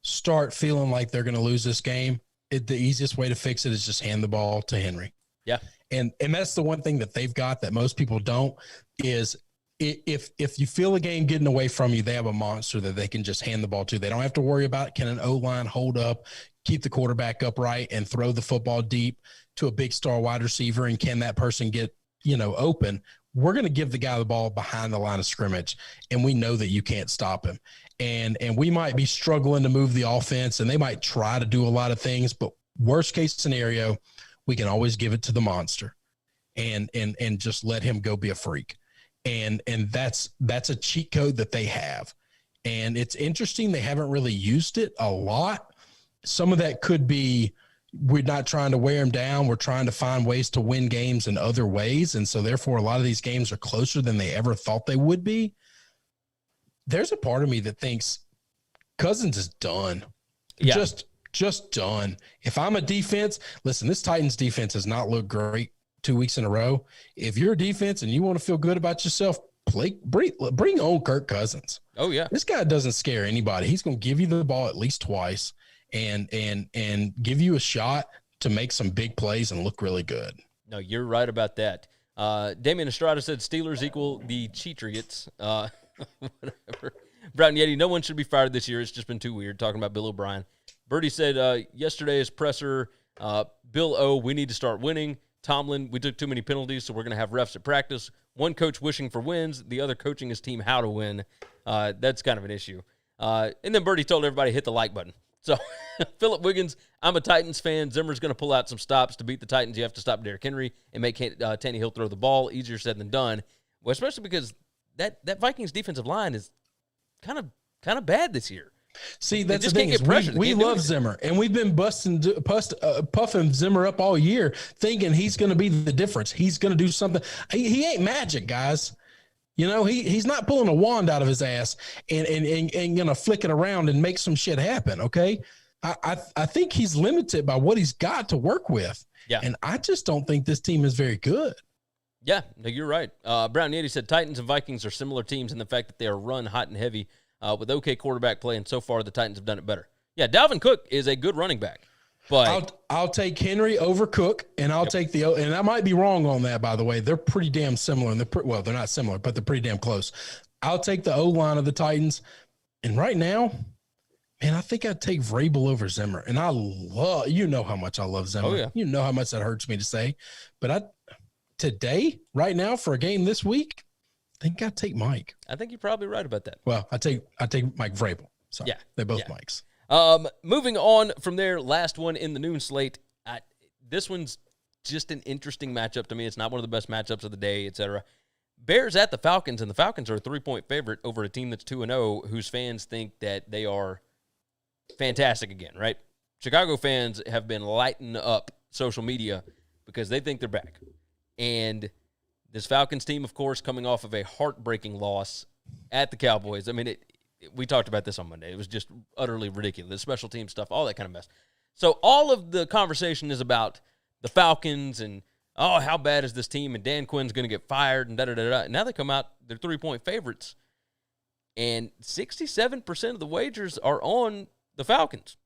start feeling like they're going to lose this game, the easiest way to fix it is just hand the ball to Henry. Yeah. And that's the one thing that they've got that most people don't is if you feel a game getting away from you, they have a monster that they can just hand the ball to. They don't have to worry about can an O-line hold up, keep the quarterback upright, and throw the football deep to a big star wide receiver, and can that person get, open. We're going to give the guy the ball behind the line of scrimmage, and we know that you can't stop him. And we might be struggling to move the offense, and they might try to do a lot of things, but worst case scenario, we can always give it to the monster and just let him go be a freak. And that's a cheat code that they have. And it's interesting. They haven't really used it a lot. Some of that could be we're not trying to wear them down. We're trying to find ways to win games in other ways. And so therefore a lot of these games are closer than they ever thought they would be. There's a part of me that thinks Cousins is done. Yeah. Just done. If I'm a defense, listen, this Titans defense has not looked great 2 weeks in a row. If you're a defense and you want to feel good about yourself, bring on Kirk Cousins. Oh yeah. This guy doesn't scare anybody. He's going to give you the ball at least twice and give you a shot to make some big plays and look really good. No, you're right about that. Damian Estrada said Steelers equal the Cheatriots. Whatever. Brown Yeti, no one should be fired this year. It's just been too weird talking about Bill O'Brien. Birdie said yesterday's presser, Bill O, we need to start winning. Tomlin, we took too many penalties, so we're going to have refs at practice. One coach wishing for wins, the other coaching his team how to win. That's kind of an issue. And then Birdie told everybody hit the like button. So, Philip Wiggins, I'm a Titans fan. Zimmer's going to pull out some stops to beat the Titans. You have to stop Derrick Henry and make Tannehill throw the ball. Easier said than done. Well, especially because that Vikings defensive line is kind of bad this year. See, that's the thing is we love Zimmer, and we've been puffing Zimmer up all year, thinking he's going to be the difference. He's going to do something. He ain't magic, guys. You know, he's not pulling a wand out of his ass and going to flick it around and make some shit happen, okay? I think he's limited by what he's got to work with. Yeah. And I just don't think this team is very good. Yeah, no, you're right. Brown Yeti said Titans and Vikings are similar teams in the fact that they are run hot and heavy with okay quarterback play, and so far the Titans have done it better. Yeah, Dalvin Cook is a good running back. But I'll take Henry over Cook, and I'll take and I might be wrong on that, by the way. They're pretty damn similar. And they're not similar, but they're pretty damn close. I'll take the O-line of the Titans. And right now, man, I think I'd take Vrabel over Zimmer. And you know how much I love Zimmer. Oh, yeah. You know how much that hurts me to say. But today, right now, for a game this week, I think I'd take Mike. I think you're probably right about that. Well, I take Mike Vrabel. Sorry. Yeah. They're both Mikes. Moving on from there, last one in the noon slate. This one's just an interesting matchup to me. It's not one of the best matchups of the day, etc. Bears at the Falcons, and the Falcons are a 3-point favorite over a team that's 2-0, whose fans think that they are fantastic again, right? Chicago fans have been lighting up social media because they think they're back. And this Falcons team, of course, coming off of a heartbreaking loss at the Cowboys. I mean, we talked about this on Monday. It was just utterly ridiculous. Special team stuff, all that kind of mess. So all of the conversation is about the Falcons and, oh, how bad is this team? And Dan Quinn's going to get fired and da-da-da-da. Now they come out, they're 3-point favorites. And 67% of the wagers are on the Falcons.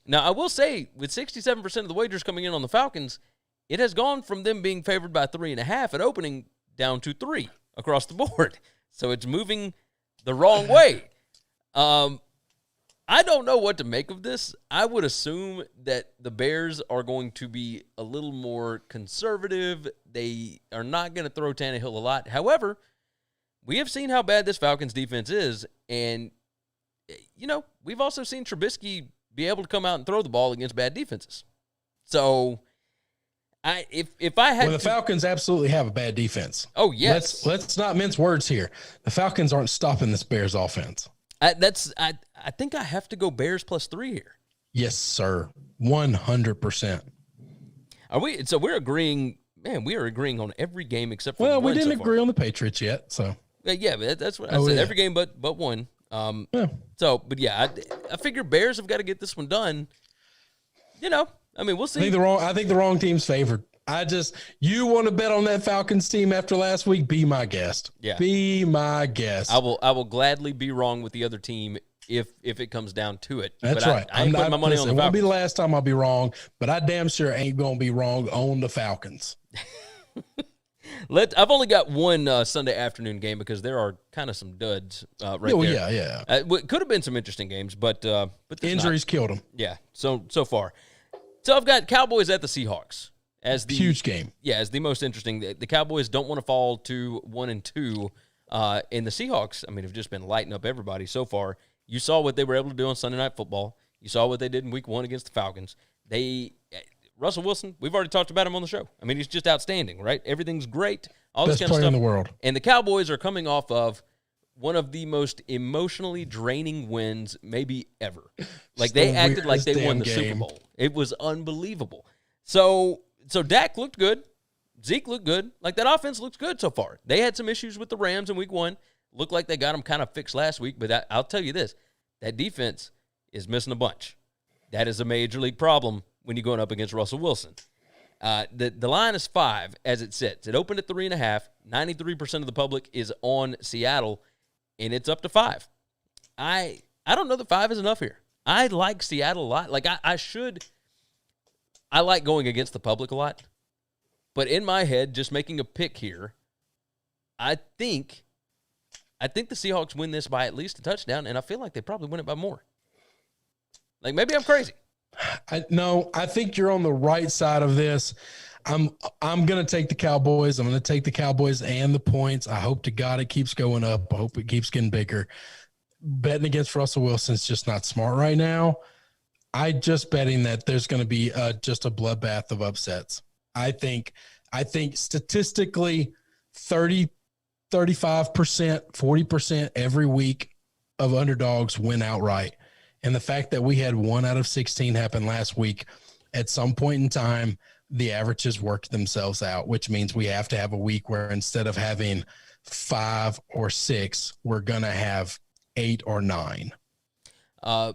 Now, I will say, with 67% of the wagers coming in on the Falcons, it has gone from them being favored by 3.5 at opening down to 3 across the board. So it's moving the wrong way. I don't know what to make of this. I would assume that the Bears are going to be a little more conservative. They are not going to throw Tannehill a lot. However, we have seen how bad this Falcons defense is, and, you know, we've also seen Trubisky be able to come out and throw the ball against bad defenses. So, if I had the Falcons absolutely have a bad defense. Oh, yes. Let's not mince words here. The Falcons aren't stopping this Bears offense. I think I have to go Bears +3 here. Yes, sir. 100%. Are we? So we're agreeing. Man, we are agreeing on every game except for one. We didn't agree on the Patriots yet. So yeah, but that's what I said. Yeah. Every game but one. So, but yeah, I figure Bears have got to get this one done. You know, I mean, we'll see. I think the wrong team's favored. You want to bet on that Falcons team after last week? Be my guest. Yeah. Be my guest. I will gladly be wrong with the other team if it comes down to it. That's but right. I ain't putting my money on the Falcons. It won't be the last time I'll be wrong, but I damn sure ain't going to be wrong on the Falcons. I've only got one Sunday afternoon game because there are kind of some duds right there. Yeah. It could have been some interesting games, but injuries killed them. Yeah, so far. So I've got Cowboys at the Seahawks. As the huge game. Yeah, as the most interesting. The Cowboys don't want to fall to 1-2. And the Seahawks, I mean, have just been lighting up everybody so far. You saw what they were able to do on Sunday Night Football. You saw what they did in Week 1 against the Falcons. Russell Wilson, we've already talked about him on the show. I mean, he's just outstanding, right? Everything's great. All Best this kind of player stuff. in the world. And the Cowboys are coming off of one of the most emotionally draining wins maybe ever. Like, they acted like they won the Super Bowl. It was unbelievable. So Dak looked good. Zeke looked good. Like, that offense looks good so far. They had some issues with the Rams in Week 1. Looked like they got them kind of fixed last week. But I'll tell you this. That defense is missing a bunch. That is a major league problem when you're going up against Russell Wilson. The line is 5 as it sits. It opened at 3.5. 93% of the public is on Seattle, and it's up to 5. I don't know that 5 is enough here. I like Seattle a lot. Like, I like going against the public a lot. But in my head, just making a pick here, I think the Seahawks win this by at least a touchdown, and I feel like they probably win it by more. Like, maybe I'm crazy. No, I think you're on the right side of this. I'm gonna take the Cowboys. I'm gonna take the Cowboys and the points. I hope to God it keeps going up. I hope it keeps getting bigger. Betting against Russell Wilson is just not smart right now. I just betting that there's going to be just a bloodbath of upsets. I think statistically 30, 35%, 40% every week of underdogs win outright. And the fact that we had 1 out of 16 happen last week, at some point in time, the averages work themselves out, which means we have to have a week where instead of having 5 or 6, we're going to have 8 or 9.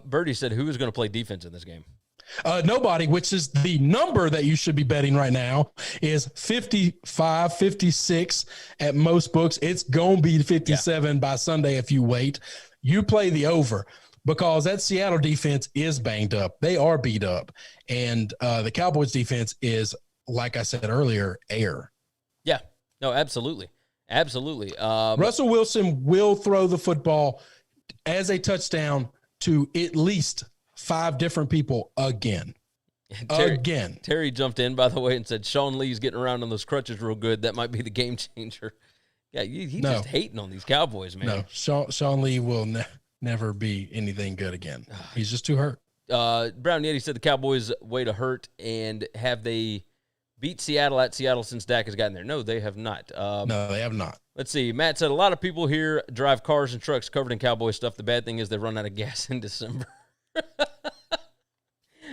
Birdie said, who is going to play defense in this game? Nobody, which is the number that you should be betting right now, is 55, 56 at most books. It's going to be 57 by Sunday if you wait. You play the over because that Seattle defense is banged up. They are beat up. And the Cowboys defense is, like I said earlier, air. Yeah. No, absolutely. Absolutely. Russell Wilson will throw the football as a touchdown to at least 5 different people again. Terry jumped in, by the way, and said Sean Lee's getting around on those crutches real good. That might be the game changer. Yeah, he's just hating on these Cowboys, man. No, Sean Lee will never be anything good again. He's just too hurt. Brown Yeti said the Cowboys way to hurt, and have they beat Seattle at Seattle since Dak has gotten there? No, they have not. No, they have not. Let's see. Matt said a lot of people here drive cars and trucks covered in Cowboy stuff. The bad thing is they run out of gas in December.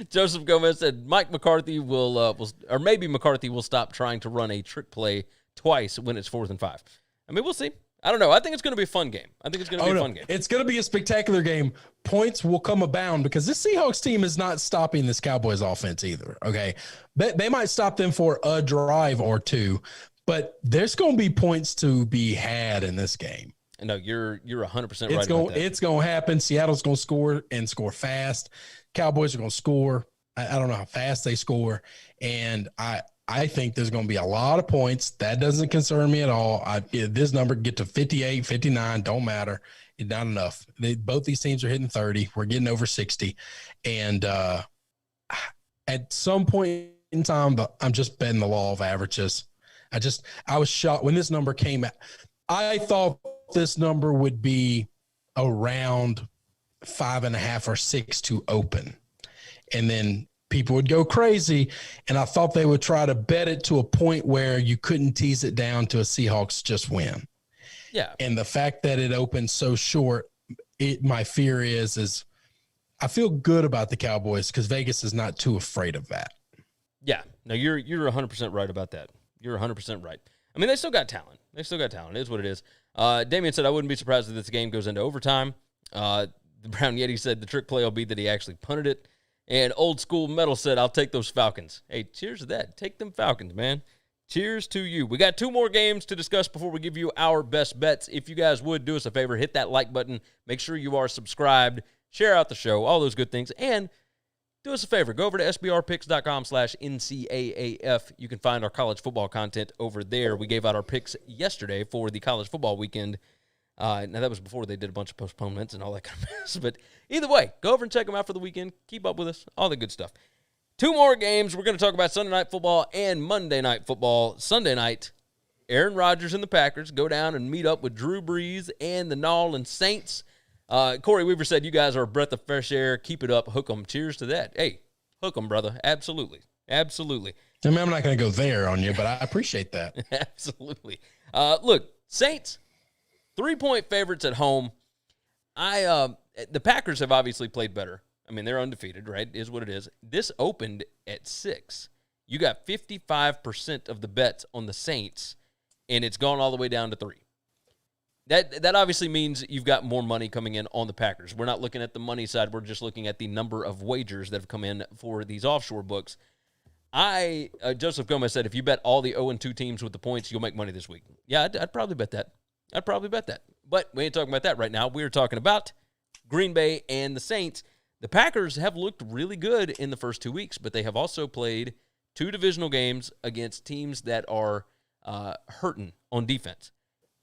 Joseph Gomez said Mike McCarthy will or maybe McCarthy will stop trying to run a trick play twice when it's 4th and 5. I mean, we'll see. I don't know. I think it's going to be a fun game. It's going to be a fun game. It's going to be a spectacular game. Points will come abound because this Seahawks team is not stopping this Cowboys offense either. Okay. They might stop them for a drive or two, but there's going to be points to be had in this game. No, you're 100% right about that. It's going to happen. Seattle's going to score and score fast. Cowboys are going to score. I don't know how fast they score. And I think there's going to be a lot of points. That doesn't concern me at all. This number get to 58, 59, don't matter. It's not enough. Both these teams are hitting 30. We're getting over 60. And at some point in time, I'm just betting the law of averages. I was shocked when this number came out. I thought this number would be around 5.5 or 6 to open. And then people would go crazy, and I thought they would try to bet it to a point where you couldn't tease it down to a Seahawks just win. Yeah. And the fact that it opened so short, my fear is I feel good about the Cowboys because Vegas is not too afraid of that. Yeah. No, you're 100% right about that. You're 100% right. I mean, they still got talent. It is what it is. Damian said, I wouldn't be surprised if this game goes into overtime. The Brown Yeti said the trick play will be that he actually punted it. And Old School Metal said, I'll take those Falcons. Hey, cheers to that. Take them Falcons, man. Cheers to you. We got 2 more games to discuss before we give you our best bets. If you guys would do us a favor, hit that like button. Make sure you are subscribed. Share out the show. All those good things. And do us a favor. Go over to sbrpicks.com/NCAAF. You can find our college football content over there. We gave out our picks yesterday for the college football weekend. Now, that was before they did a bunch of postponements and all that kind of mess. But either way, go over and check them out for the weekend. Keep up with us. All the good stuff. 2 more games. We're going to talk about Sunday Night Football and Monday Night Football. Sunday night, Aaron Rodgers and the Packers go down and meet up with Drew Brees and the New Orleans Saints. Corey Weaver said, you guys are a breath of fresh air. Keep it up. Hook 'em. Cheers to that. Hey, hook 'em, brother. Absolutely. Absolutely. I mean, I'm not going to go there on you, but I appreciate that. Absolutely. Look, Saints, 3-point favorites at home. The Packers have obviously played better. I mean, they're undefeated, right? Is what it is. This opened at 6. You got 55% of the bets on the Saints, and it's gone all the way down to 3. That obviously means you've got more money coming in on the Packers. We're not looking at the money side. We're just looking at the number of wagers that have come in for these offshore books. Joseph Gomez said, if you bet all the 0-2 teams with the points, you'll make money this week. Yeah, I'd probably bet that. But we ain't talking about that right now. We're talking about Green Bay and the Saints. The Packers have looked really good in the first 2 weeks, but they have also played 2 divisional games against teams that are hurting on defense.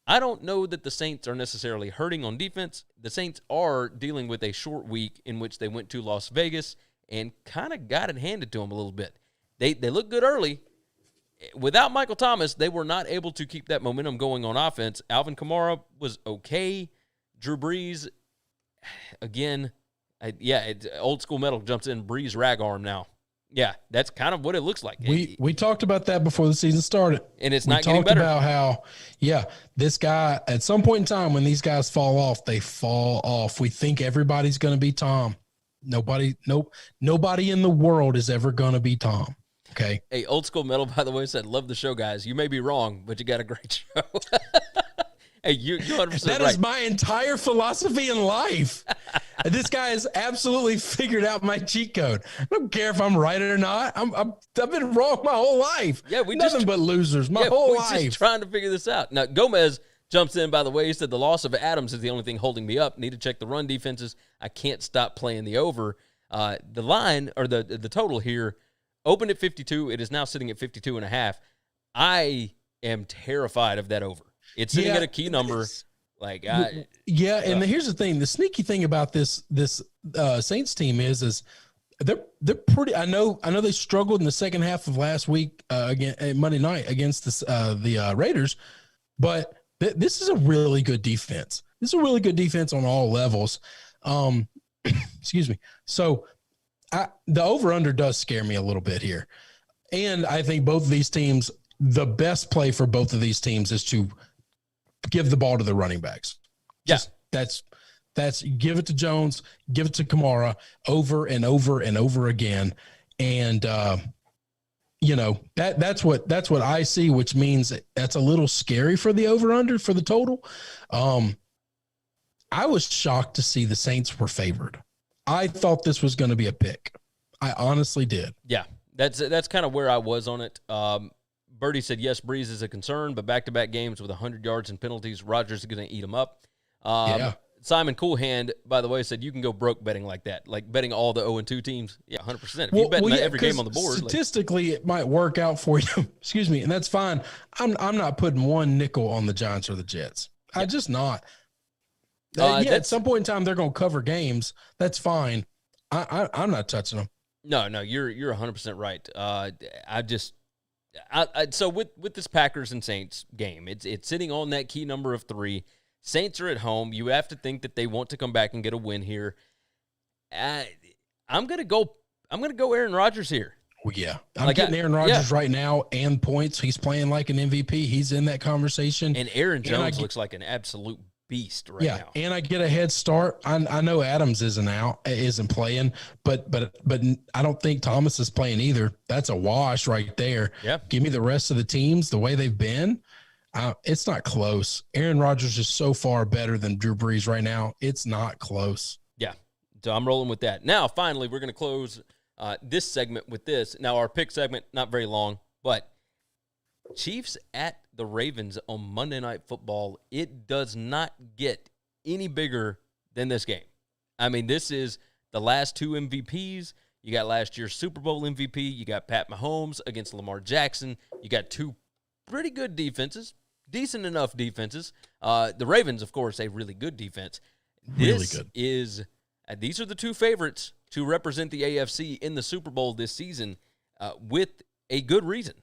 I don't know that the Saints are necessarily hurting on defense. The Saints are dealing with a short week in which they went to Las Vegas and kind of got it handed to them a little bit. They look good early, without Michael Thomas, they were not able to keep that momentum going on offense. Alvin Kamara was okay. Drew Brees, again, old school metal jumps in. Brees rag arm now. Yeah, that's kind of what it looks like. We talked about that before the season started. And it's not getting better. We talked about how, this guy, at some point in time when these guys fall off, they fall off. We think everybody's going to be Tom. Nobody in the world is ever going to be Tom. Okay. Hey, old school metal, by the way, said, love the show, guys. You may be wrong, but you got a great show. Hey, you're 100% That right. is my entire philosophy in life. This guy has absolutely figured out my cheat code. I don't care if I'm right or not. I've been wrong my whole life. Yeah, nothing but losers my whole life. Just trying to figure this out. Now, Gomez jumps in, by the way. He said the loss of Adams is the only thing holding me up. Need to check the run defenses. I can't stop playing the over. The line, or the total here, opened at 52. It is now sitting at 52.5. I am terrified of that over. It's sitting at a key number. And here's the thing: the sneaky thing about this Saints team is they're pretty. I know they struggled in the second half of last week Monday night against the Raiders, but this is a really good defense. This is a really good defense on all levels. Excuse me. So the over under does scare me a little bit here, and I think both of these teams. The best play for both of these teams is to give the ball to the running backs. That's give it to Jones, give it to Kamara over and over and over again. And, that's what I see, which means that's a little scary for the over under for the total. I was shocked to see the Saints were favored. I thought this was going to be a pick. I honestly did. Yeah, that's kind of where I was on it. Birdie said, yes, Breeze is a concern, but back-to-back games with 100 yards and penalties, Rodgers is going to eat them up. Simon Coolhand, by the way, said you can go broke betting like that, like betting all the 0-2 teams. Yeah, 100%. If you bet every game on the board. Statistically, it might work out for you. Excuse me, and that's fine. I'm not putting one nickel on the Giants or the Jets. Yeah. I'm just not. At some point in time, they're going to cover games. That's fine. I'm not touching them. No, you're 100% right. So with this Packers and Saints game, it's sitting on that key number of 3. Saints are at home. You have to think that they want to come back and get a win here. I'm gonna go Aaron Rodgers here. Well, yeah, I'm getting Aaron Rodgers right now and points. He's playing like an MVP. He's in that conversation. And Aaron Jones looks like an absolute beast right now. And I get a head start. I know Adams isn't playing, but I don't think Thomas is playing either. That's a wash right there. Yeah. Give me the rest of the teams the way they've been. It's not close. Aaron Rodgers is so far better than Drew Brees right now. It's not close. Yeah. So I'm rolling with that. Now, finally, we're going to close this segment with this. Now, our pick segment, not very long, but Chiefs at the Ravens on Monday Night Football. It does not get any bigger than this game. I mean, this is the last 2 MVPs. You got last year's Super Bowl MVP. You got Pat Mahomes against Lamar Jackson. You got 2 pretty good defenses, decent enough defenses. The Ravens, of course, a really good defense. These are the 2 favorites to represent the AFC in the Super Bowl this season with a good reason.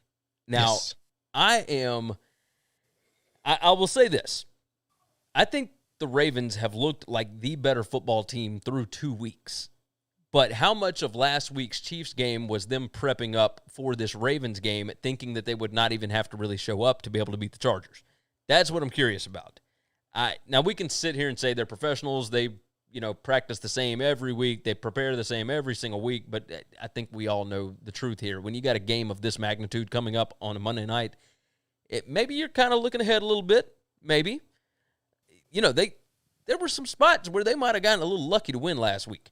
Now, yes. I will say this. I think the Ravens have looked like the better football team through 2 weeks. But how much of last week's Chiefs game was them prepping up for this Ravens game, thinking that they would not even have to really show up to be able to beat the Chargers? That's what I'm curious about. Now, we can sit here and say they're professionals. They, practice the same every week. They prepare the same every single week. But I think we all know the truth here. When you got a game of this magnitude coming up on a Monday night, maybe you're kind of looking ahead a little bit. Maybe. There were some spots where they might have gotten a little lucky to win last week.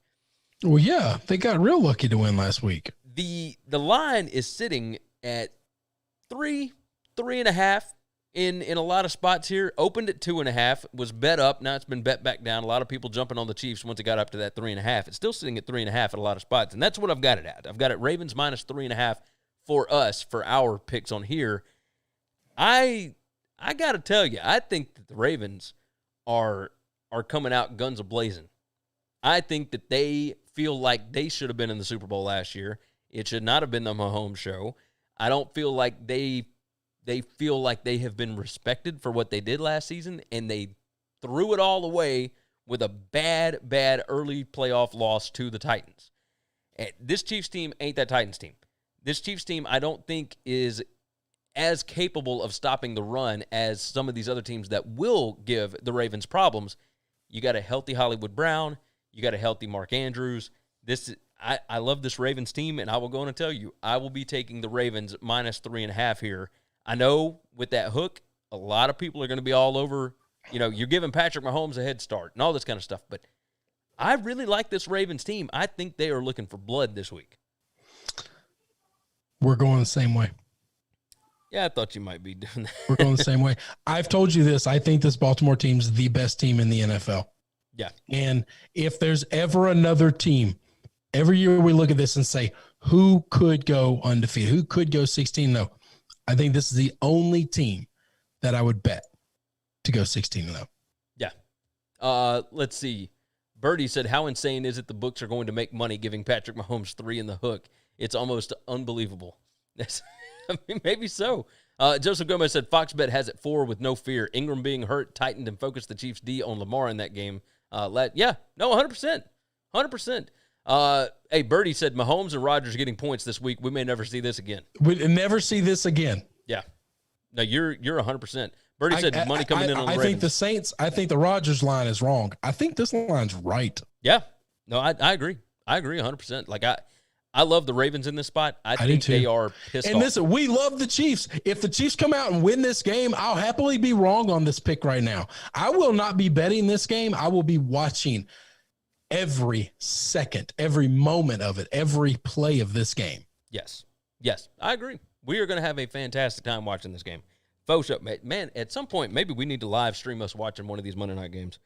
Well, yeah, they got real lucky to win last week. The line is sitting at 3.5 in a lot of spots here. Opened at 2.5, was bet up. Now it's been bet back down. A lot of people jumping on the Chiefs once it got up to that 3.5. It's still sitting at 3.5 at a lot of spots, and that's what I've got it at. I've got it Ravens minus 3.5 for us for our picks on here. I got to tell you, I think that the Ravens are coming out guns a-blazing. I think that they feel like they should have been in the Super Bowl last year. It should not have been the Mahomes show. I don't feel like they feel like they have been respected for what they did last season, and they threw it all away with a bad early playoff loss to the Titans. And this Chiefs team ain't that Titans team. This Chiefs team, I don't think, is as capable of stopping the run as some of these other teams that will give the Ravens problems. You got a healthy Hollywood Brown. You got a healthy Mark Andrews. I love this Ravens team, and I will go on and tell you, I will be taking the Ravens minus 3.5 here. I know with that hook, a lot of people are going to be all over, you're giving Patrick Mahomes a head start and all this kind of stuff, but I really like this Ravens team. I think they are looking for blood this week. We're going the same way. Yeah, I thought you might be doing that. We're going the same way. I've told you this. I think this Baltimore team's the best team in the NFL. Yeah. And if there's ever another team, every year we look at this and say, who could go undefeated? Who could go 16-0? I think this is the only team that I would bet to go 16-0. Yeah. Let's see. Birdie said, how insane is it the books are going to make money giving Patrick Mahomes 3 in the hook? It's almost unbelievable. I mean, maybe so. Joseph Gomez said, Fox Bet has it 4 with no fear. Ingram being hurt, tightened, and focused the Chiefs' D on Lamar in that game. 100%. 100%. Hey, Birdie said, Mahomes and Rodgers getting points this week. We may never see this again. We'd never see this again. Yeah. No, you're 100%. Birdie said money coming in on the Ravens. I think the Saints, I think the Rodgers line is wrong. I think this line's right. Yeah. No, I agree. I agree 100%. Like, I love the Ravens in this spot. I think they are pissed off. And listen, we love the Chiefs. If the Chiefs come out and win this game, I'll happily be wrong on this pick right now. I will not be betting this game. I will be watching every second, every moment of it, every play of this game. Yes. Yes, I agree. We are going to have a fantastic time watching this game. Faux show, man, at some point, maybe we need to live stream us watching one of these Monday night games.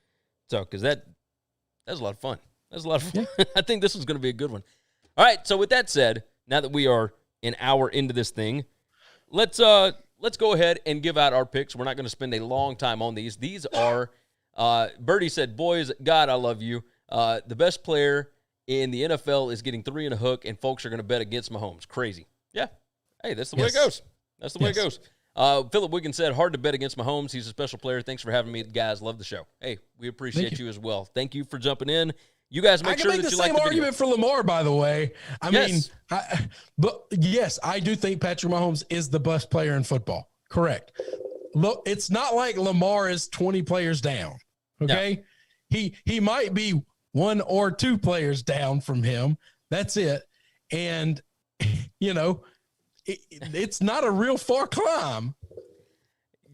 So, because that's a lot of fun. That's a lot of fun. Yeah. I think this is going to be a good one. All right, so with that said, now that we are an hour into this thing, let's go ahead and give out our picks. We're not going to spend a long time on these. These are, Birdie said, boys, God, I love you. The best player in the NFL is getting 3 in a hook, and folks are going to bet against Mahomes. Crazy. Yeah. Hey, that's the way it goes. That's the way it goes. Philip Wiggins said, hard to bet against Mahomes. He's a special player. Thanks for having me, guys. Love the show. Hey, we appreciate you as well. Thank you for jumping in. You guys make sure that you like the video. I can make the same argument for Lamar, by the way. I mean, but yes, I do think Patrick Mahomes is the best player in football. Correct. Look, it's not like Lamar is 20 players down. Okay. No. He might be 1 or 2 players down from him. That's it. And, it's not a real far climb.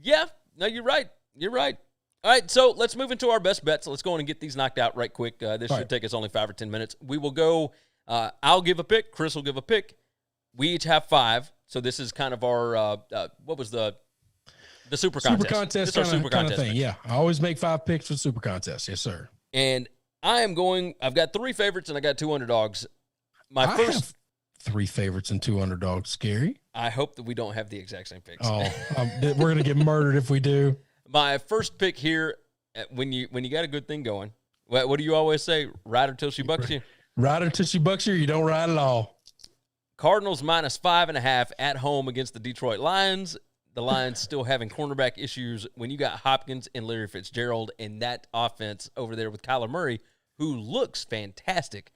Yeah. No, you're right. You're right. All right, so let's move into our best bets. Let's go on and get these knocked out right quick. This should take us only 5 or 10 minutes. We will go, I'll give a pick. Chris will give a pick. We each have 5. So this is kind of our, what was the super contest? Super contest kind of thing, yeah. I always make 5 picks for super contest. Yes, sir. And I've got 3 favorites and I got 2 underdogs. I have 3 favorites and 2 underdogs. Scary. I hope that we don't have the exact same picks. Oh, we're going to get murdered if we do. My first pick here, when you got a good thing going, what do you always say? Ride her till she bucks you? Ride her till she bucks you, or you don't ride at all. Cardinals minus 5.5 at home against the Detroit Lions. The Lions still having cornerback issues when you got Hopkins and Larry Fitzgerald in that offense over there with Kyler Murray, who looks fantastic.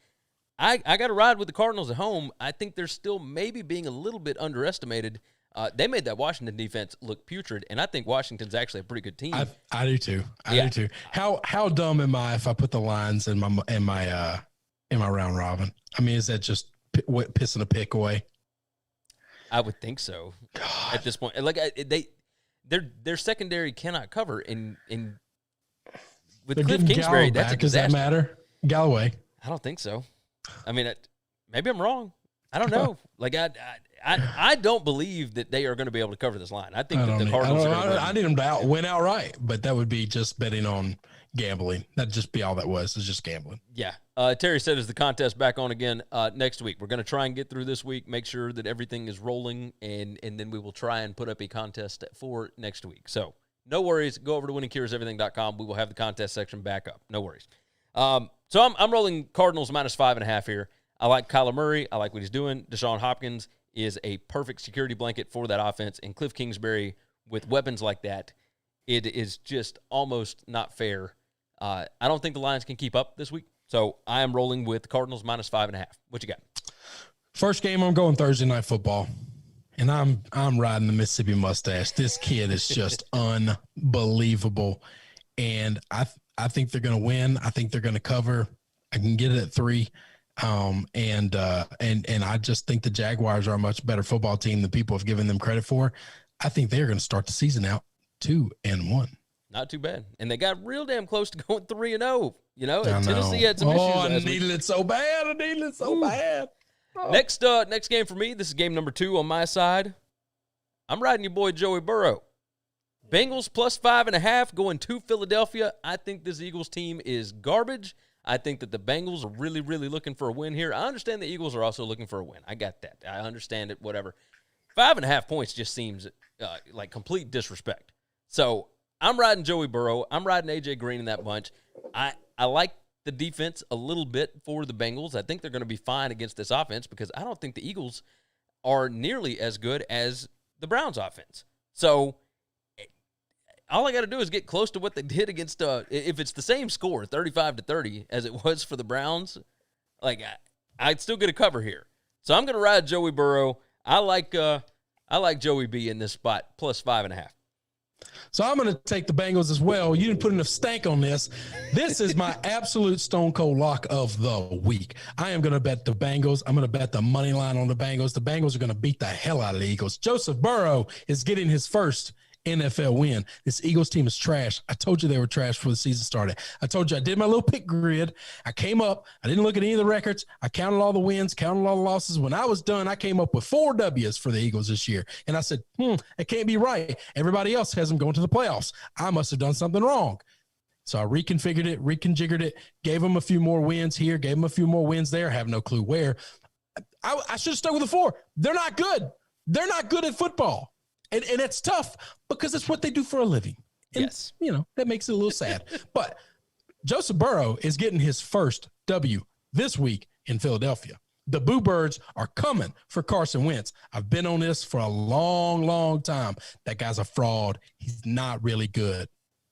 I got to ride with the Cardinals at home. I think they're still maybe being a little bit underestimated. They made that Washington defense look putrid, and I think Washington's actually a pretty good team. I do too. I do too. How dumb am I if I put the Lions in my round robin? I mean, is that just pissing a pick away? I would think so. God. At this point, like their secondary cannot cover in with Cliff Kingsbury. That's a disaster. Does that matter? Galloway? I don't think so. I mean, maybe I'm wrong. I don't know. Like I don't believe that they are going to be able to cover this line. I think that the Cardinals are going to I need them to win outright, but that would be just betting on gambling. That'd just be all that was. It's just gambling. Yeah. Terry said, is the contest back on again next week? We're going to try and get through this week, make sure that everything is rolling, and then we will try and put up a contest for next week. So no worries. Go over to winningcureseverything.com. We will have the contest section back up. No worries. So I'm rolling Cardinals minus 5.5 here. I like Kyler Murray. I like what he's doing. Deshaun Hopkins is a perfect security blanket for that offense. And Cliff Kingsbury, with weapons like that, it is just almost not fair. I don't think the Lions can keep up this week. So I am rolling with Cardinals -5.5. What you got? First game, I'm going Thursday Night Football, and I'm riding the Mississippi Mustache. This kid is just unbelievable, and I think they're going to win. I think they're going to cover. I can get it at 3, and I just think the Jaguars are a much better football team than people have given them credit for. I think they're going to start the season out 2-1. Not too bad, and they got real damn close to going 3-0. You know, and Tennessee had some issues. I needed it so bad. Next game for me, this is game number 2 on my side. I'm riding your boy Joey Burrow. Bengals +5.5 going to Philadelphia. I think this Eagles team is garbage. I think that the Bengals are really, really looking for a win here. I understand the Eagles are also looking for a win. I got that. I understand it, whatever. 5.5 points just seems like complete disrespect. So I'm riding Joey Burrow. I'm riding A.J. Green in that bunch. I like the defense a little bit for the Bengals. I think they're going to be fine against this offense because I don't think the Eagles are nearly as good as the Browns offense. So all I got to do is get close to what they did against, if it's the same score, 35-30, as it was for the Browns, like I'd still get a cover here. So I'm going to ride Joey Burrow. I like Joey B in this spot, +5.5. So I'm going to take the Bengals as well. You didn't put enough stank on this. This is my absolute stone cold lock of the week. I am going to bet the Bengals. I'm going to bet the money line on the Bengals. The Bengals are going to beat the hell out of the Eagles. Joseph Burrow is getting his first NFL win. This Eagles team is trash. I told you they were trash before the season started. I told you I did my little pick grid. I came up. I didn't look at any of the records. I counted all the wins, counted all the losses. When I was done, I came up with 4 W's for the Eagles this year. And I said, it can't be right. Everybody else has them going to the playoffs. I must have done something wrong. So I reconfigured it, gave them a few more wins here, gave them a few more wins there. I have no clue where. I should have stuck with the 4. They're not good. They're not good at football. And it's tough because it's what they do for a living. And, yes. That makes it a little sad. But Joseph Burrow is getting his first W this week in Philadelphia. The Boo Birds are coming for Carson Wentz. I've been on this for a long, long time. That guy's a fraud. He's not really good.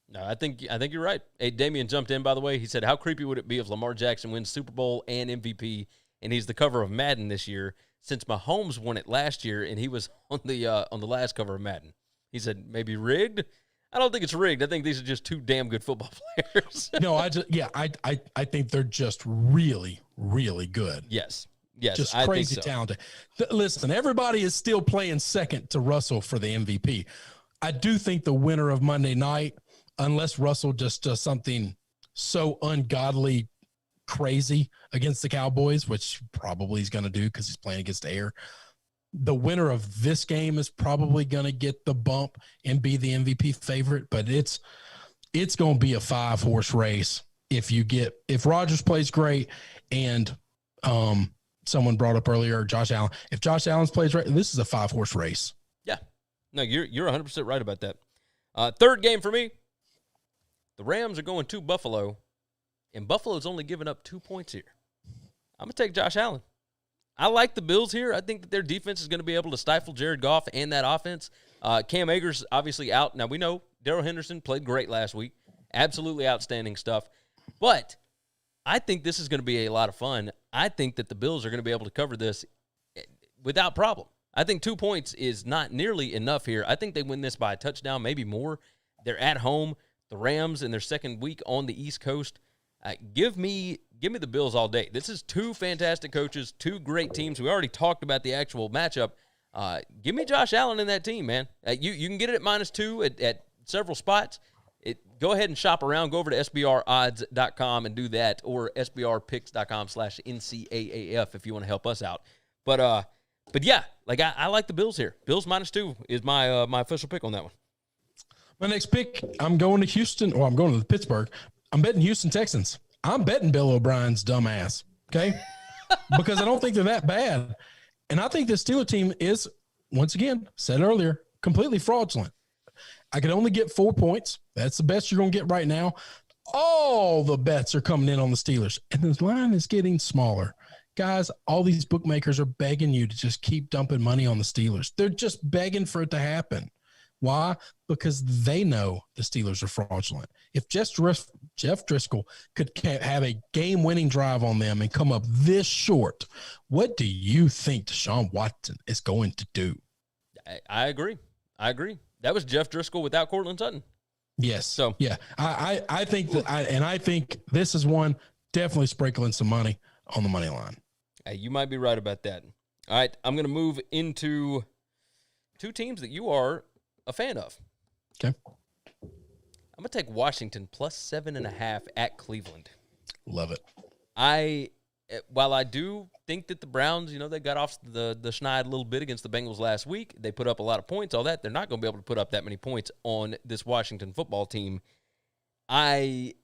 No, I think you're right. Hey, Damian jumped in, by the way. He said, how creepy would it be if Lamar Jackson wins Super Bowl and MVP, and he's the cover of Madden this year? Since Mahomes won it last year and he was on the last cover of Madden. He said, maybe rigged? I don't think it's rigged. I think these are just 2 damn good football players. No, I think they're just really, really good. Yes, just I crazy think so. Talented. Listen, everybody is still playing second to Russell for the MVP. I do think the winner of Monday night, unless Russell just does something so ungodly crazy against the Cowboys, which probably he's going to do because he's playing against the air. The winner of this game is probably going to get the bump and be the MVP favorite, but it's going to be a 5-horse race. If Rodgers plays great and someone brought up earlier, Josh Allen, if Josh Allen plays right, this is a 5-horse race. Yeah. No, you're 100% right about that. Third game for me, the Rams are going to Buffalo. And Buffalo's only given up 2 points here. I'm going to take Josh Allen. I like the Bills here. I think that their defense is going to be able to stifle Jared Goff and that offense. Cam Akers obviously out. Now, we know Darrell Henderson played great last week. Absolutely outstanding stuff. But I think this is going to be a lot of fun. I think that the Bills are going to be able to cover this without problem. I think 2 points is not nearly enough here. I think they win this by a touchdown, maybe more. They're at home. The Rams in their second week on the East Coast. Give me the Bills all day. This is 2 fantastic coaches, 2 great teams. We already talked about the actual matchup. Give me Josh Allen in that team, man. You can get it at -2 at several spots. Go ahead and shop around. Go over to sbrodds.com and do that, or sbrpicks.com/NCAAF if you want to help us out. But yeah, like I like the Bills here. Bills -2 is my official pick on that one. My next pick, I'm going to Houston, or I'm going to Pittsburgh. I'm betting Houston Texans. I'm betting Bill O'Brien's dumb ass, okay? Because I don't think they're that bad. And I think the Steelers team is, once again, said earlier, completely fraudulent. I could only get 4 points. That's the best you're going to get right now. All the bets are coming in on the Steelers. And the line is getting smaller. Guys, all these bookmakers are begging you to just keep dumping money on the Steelers. They're just begging for it to happen. Why? Because they know the Steelers are fraudulent. If Jeff Driscoll could have a game-winning drive on them and come up this short, what do you think Deshaun Watson is going to do? I agree. That was Jeff Driscoll without Cortland Sutton. Yes. So yeah, I think that I think this is one definitely sprinkling some money on the money line. You might be right about that. All right, I'm going to move into two teams that you are a fan of. Okay. I'm going to take Washington plus 7.5 at Cleveland. Love it. While I do think that the Browns, they got off the schneid a little bit against the Bengals last week. They put up a lot of points, all that. They're not going to be able to put up that many points on this Washington football team. I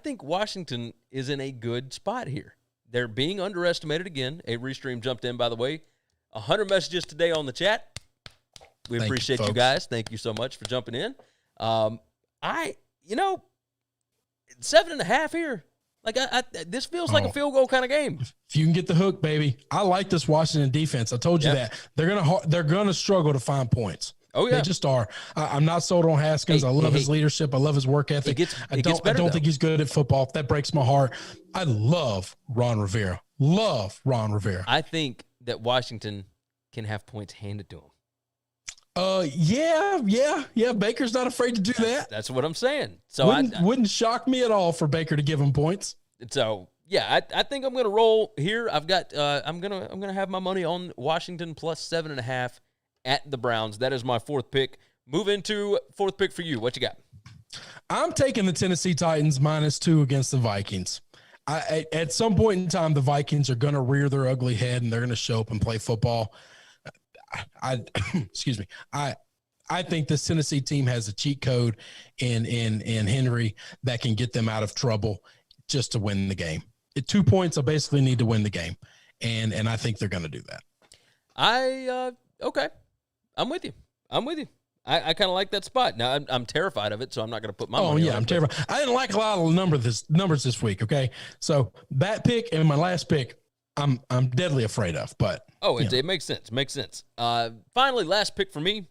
think Washington is in a good spot here. They're being underestimated again. A Restream jumped in, by the way. 100 messages today on the chat. We appreciate you guys. Thank you so much for jumping in. 7.5 here. This feels like a field goal kind of game. If you can get the hook, baby. I like this Washington defense. I told you that they're gonna struggle to find points. Oh yeah, they just are. I'm not sold on Haskins. I love his leadership. I love his work ethic. I don't think he's good at football. That breaks my heart. I love Ron Rivera. I think that Washington can have points handed to him. Yeah. Baker's not afraid to do that. That's what I'm saying. So wouldn't shock me at all for Baker to give him points. So yeah, I think I'm gonna roll here. I've got I'm gonna have my money on Washington plus 7.5 at the Browns. That is my fourth pick. Move into fourth pick for you. What you got? I'm taking the Tennessee Titans -2 against the Vikings. At some point in time, the Vikings are gonna rear their ugly head and they're gonna show up and play football. Excuse me. I think this Tennessee team has a cheat code in Henry that can get them out of trouble just to win the game. At 2 points, I basically need to win the game, and I think they're going to do that. Okay. I'm with you. I kind of like that spot. Now I'm terrified of it, so I'm not going to put my money on it. I'm terrified. I didn't like a lot of numbers this week. Okay, so that pick and my last pick, I'm deadly afraid of, but it makes sense. Finally, last pick for me.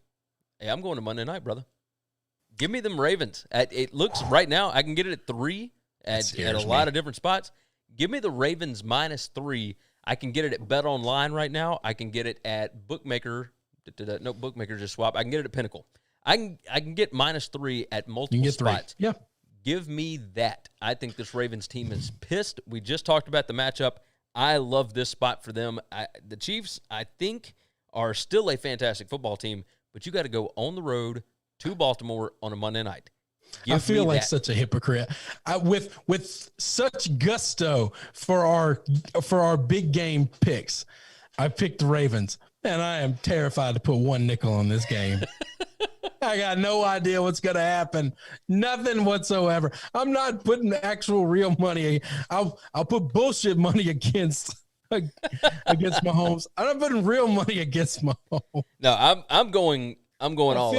Hey, I'm going to Monday night, brother. Give me them Ravens. It looks right now I can get it at 3 at a lot of different spots. Give me the Ravens -3. I can get it at Bet Online right now. I can get it at Bookmaker. No, Bookmaker just swap. I can get it at Pinnacle. I can get -3 at multiple spots. 3. Yeah. Give me that. I think this Ravens team is pissed. We just talked about the matchup. I love this spot for them. The Chiefs, I think, are still a fantastic football team, but you got to go on the road to Baltimore on a Monday night. I feel like such a hypocrite. With such gusto for our big game picks, I picked the Ravens, and I am terrified to put one nickel on this game. I got no idea what's going to happen. Nothing whatsoever. I'm not putting actual real money. I'll put bullshit money against Mahomes. I'm not putting real money against Mahomes. No, I'm going all out. I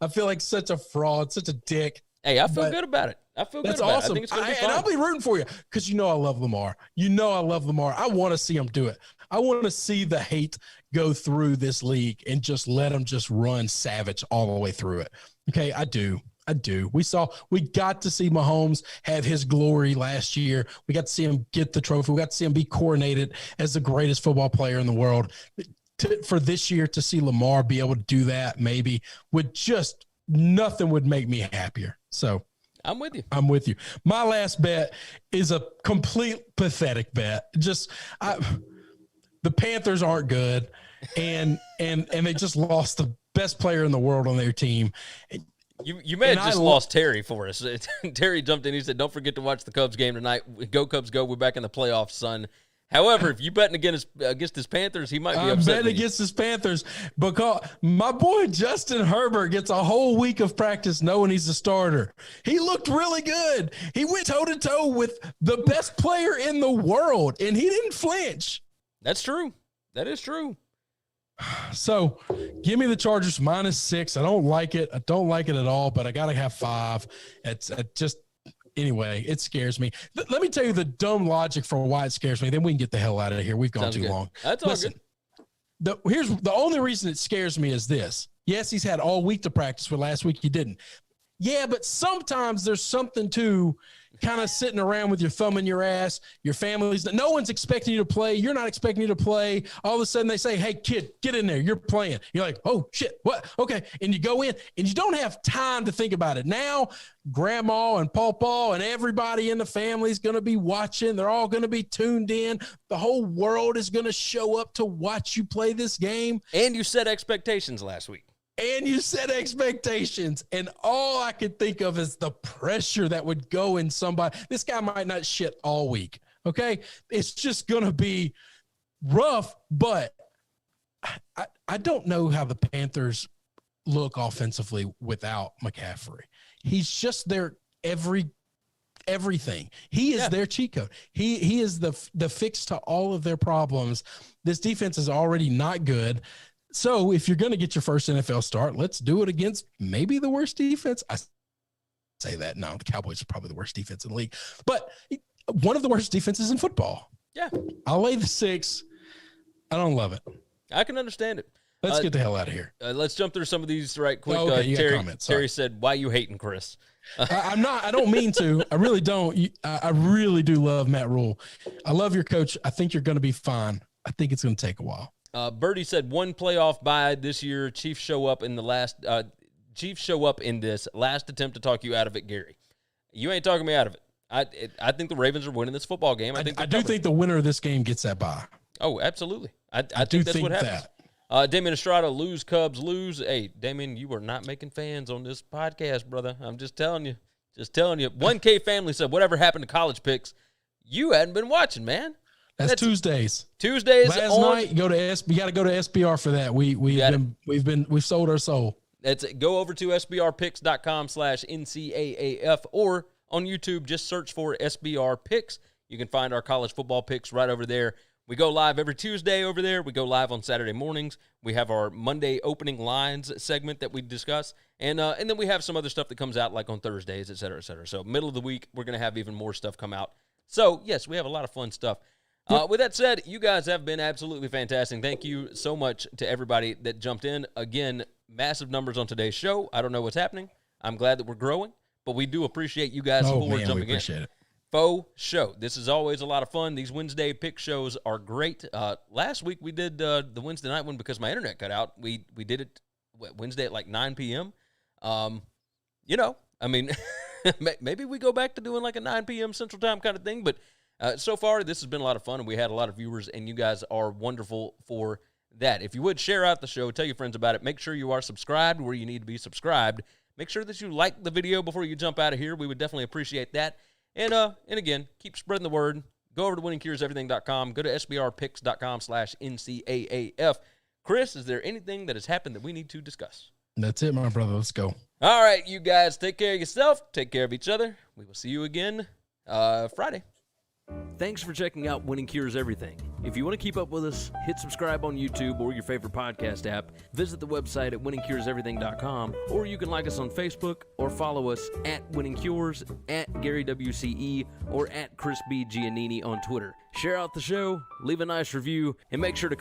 feel like such a fraud, such a dick. Hey, I feel good about it. That's awesome. I think it's going to be fun. And I'll be rooting for you because I love Lamar. I love Lamar. I want to see him do it. I want to see the hate go through this league and just let him just run savage all the way through it. Okay, I do. We got to see Mahomes have his glory last year. We got to see him get the trophy. We got to see him be coronated as the greatest football player in the world. For this year to see Lamar be able to do that, maybe nothing would make me happier. So I'm with you. My last bet is a complete pathetic bet. The Panthers aren't good, and they just lost the best player in the world on their team. You may have just lost Terry for us. Terry jumped in. He said, "Don't forget to watch the Cubs game tonight. Go Cubs, go! We're back in the playoffs, son." However, if you betting against his Panthers, he might be upset. I'm betting against his Panthers because my boy Justin Herbert gets a whole week of practice knowing he's a starter. He looked really good. He went toe-to-toe with the best player in the world, and he didn't flinch. That's true. That is true. So give me the Chargers -6. I don't like it. I don't like it at all, but I got to have 5. anyway, it scares me. Let me tell you the dumb logic for why it scares me. Then we can get the hell out of here. We've gone Sounds too good. long. That's all Listen, good. here's the only reason it scares me is this. Yes, he's had all week to practice, but last week he didn't. Yeah, but sometimes there's something to kind of sitting around with your thumb in your ass, your family's, no one's expecting you to play. You're not expecting you to play. All of a sudden they say, hey, kid, get in there. You're playing. You're like, oh, shit, what? Okay. And you go in and you don't have time to think about it. Now, grandma and pawpaw and everybody in the family is going to be watching. They're all going to be tuned in. The whole world is going to show up to watch you play this game. And you set expectations last week. And you set expectations. And all I could think of is the pressure that would go in somebody. This guy might not shit all week. Okay. It's just going to be rough, but I don't know how the Panthers look offensively without McCaffrey. He's just their everything. He is their cheat code. He is the fix to all of their problems. This defense is already not good. So if you're going to get your first NFL start, let's do it against maybe the worst defense. I say that now. The Cowboys are probably the worst defense in the league, but one of the worst defenses in football. Yeah. I'll lay the 6. I don't love it. I can understand it. Let's get the hell out of here. Let's jump through some of these right quick. Okay, Terry said, why you hating Chris? I'm not. I don't mean to. I really don't. I really do love Matt Rule. I love your coach. I think you're going to be fine. I think it's going to take a while. Birdie said one playoff bye this year. Chiefs show up in this last attempt to talk you out of it, Gary. You ain't talking me out of it. I think the Ravens are winning this football game. I do think the winner of this game gets that bye. Oh, absolutely. I think that's what happens. Damien Estrada, lose, Cubs, lose. Hey, Damien, you are not making fans on this podcast, brother. I'm just telling you. 1K family said, whatever happened to college picks? You hadn't been watching, man. That's Tuesdays. Last night, you got to go to SBR for that. We've sold our soul. That's it. Go over to sbrpicks.com/NCAAF or on YouTube, just search for SBR Picks. You can find our college football picks right over there. We go live every Tuesday over there. We go live on Saturday mornings. We have our Monday opening lines segment that we discuss. And then we have some other stuff that comes out like on Thursdays, et cetera, et cetera. So middle of the week, we're going to have even more stuff come out. So, yes, we have a lot of fun stuff. With that said, you guys have been absolutely fantastic. Thank you so much to everybody that jumped in. Again, massive numbers on today's show. I don't know what's happening. I'm glad that we're growing, but we do appreciate you guys for jumping we appreciate in. It. Faux show. This is always a lot of fun. These Wednesday pick shows are great. Last week we did the Wednesday night one because my internet cut out. We did it Wednesday at like 9 p.m. Maybe we go back to doing like a 9 p.m. Central Time kind of thing, but so far, this has been a lot of fun, and we had a lot of viewers, and you guys are wonderful for that. If you would, share out the show, tell your friends about it. Make sure you are subscribed where you need to be subscribed. Make sure that you like the video before you jump out of here. We would definitely appreciate that. And again, keep spreading the word. Go over to winningcureseverything.com. Go to sbrpicks.com/NCAAF. Chris, is there anything that has happened that we need to discuss? That's it, my brother. Let's go. All right, you guys, take care of yourself. Take care of each other. We will see you again Friday. Thanks for checking out Winning Cures Everything. If you want to keep up with us, hit subscribe on YouTube or your favorite podcast app. Visit the website at winningcureseverything.com, or you can like us on Facebook or follow us at Winning Cures, at Gary WCE, or at Chris B. Giannini on Twitter. Share out the show, leave a nice review, and make sure to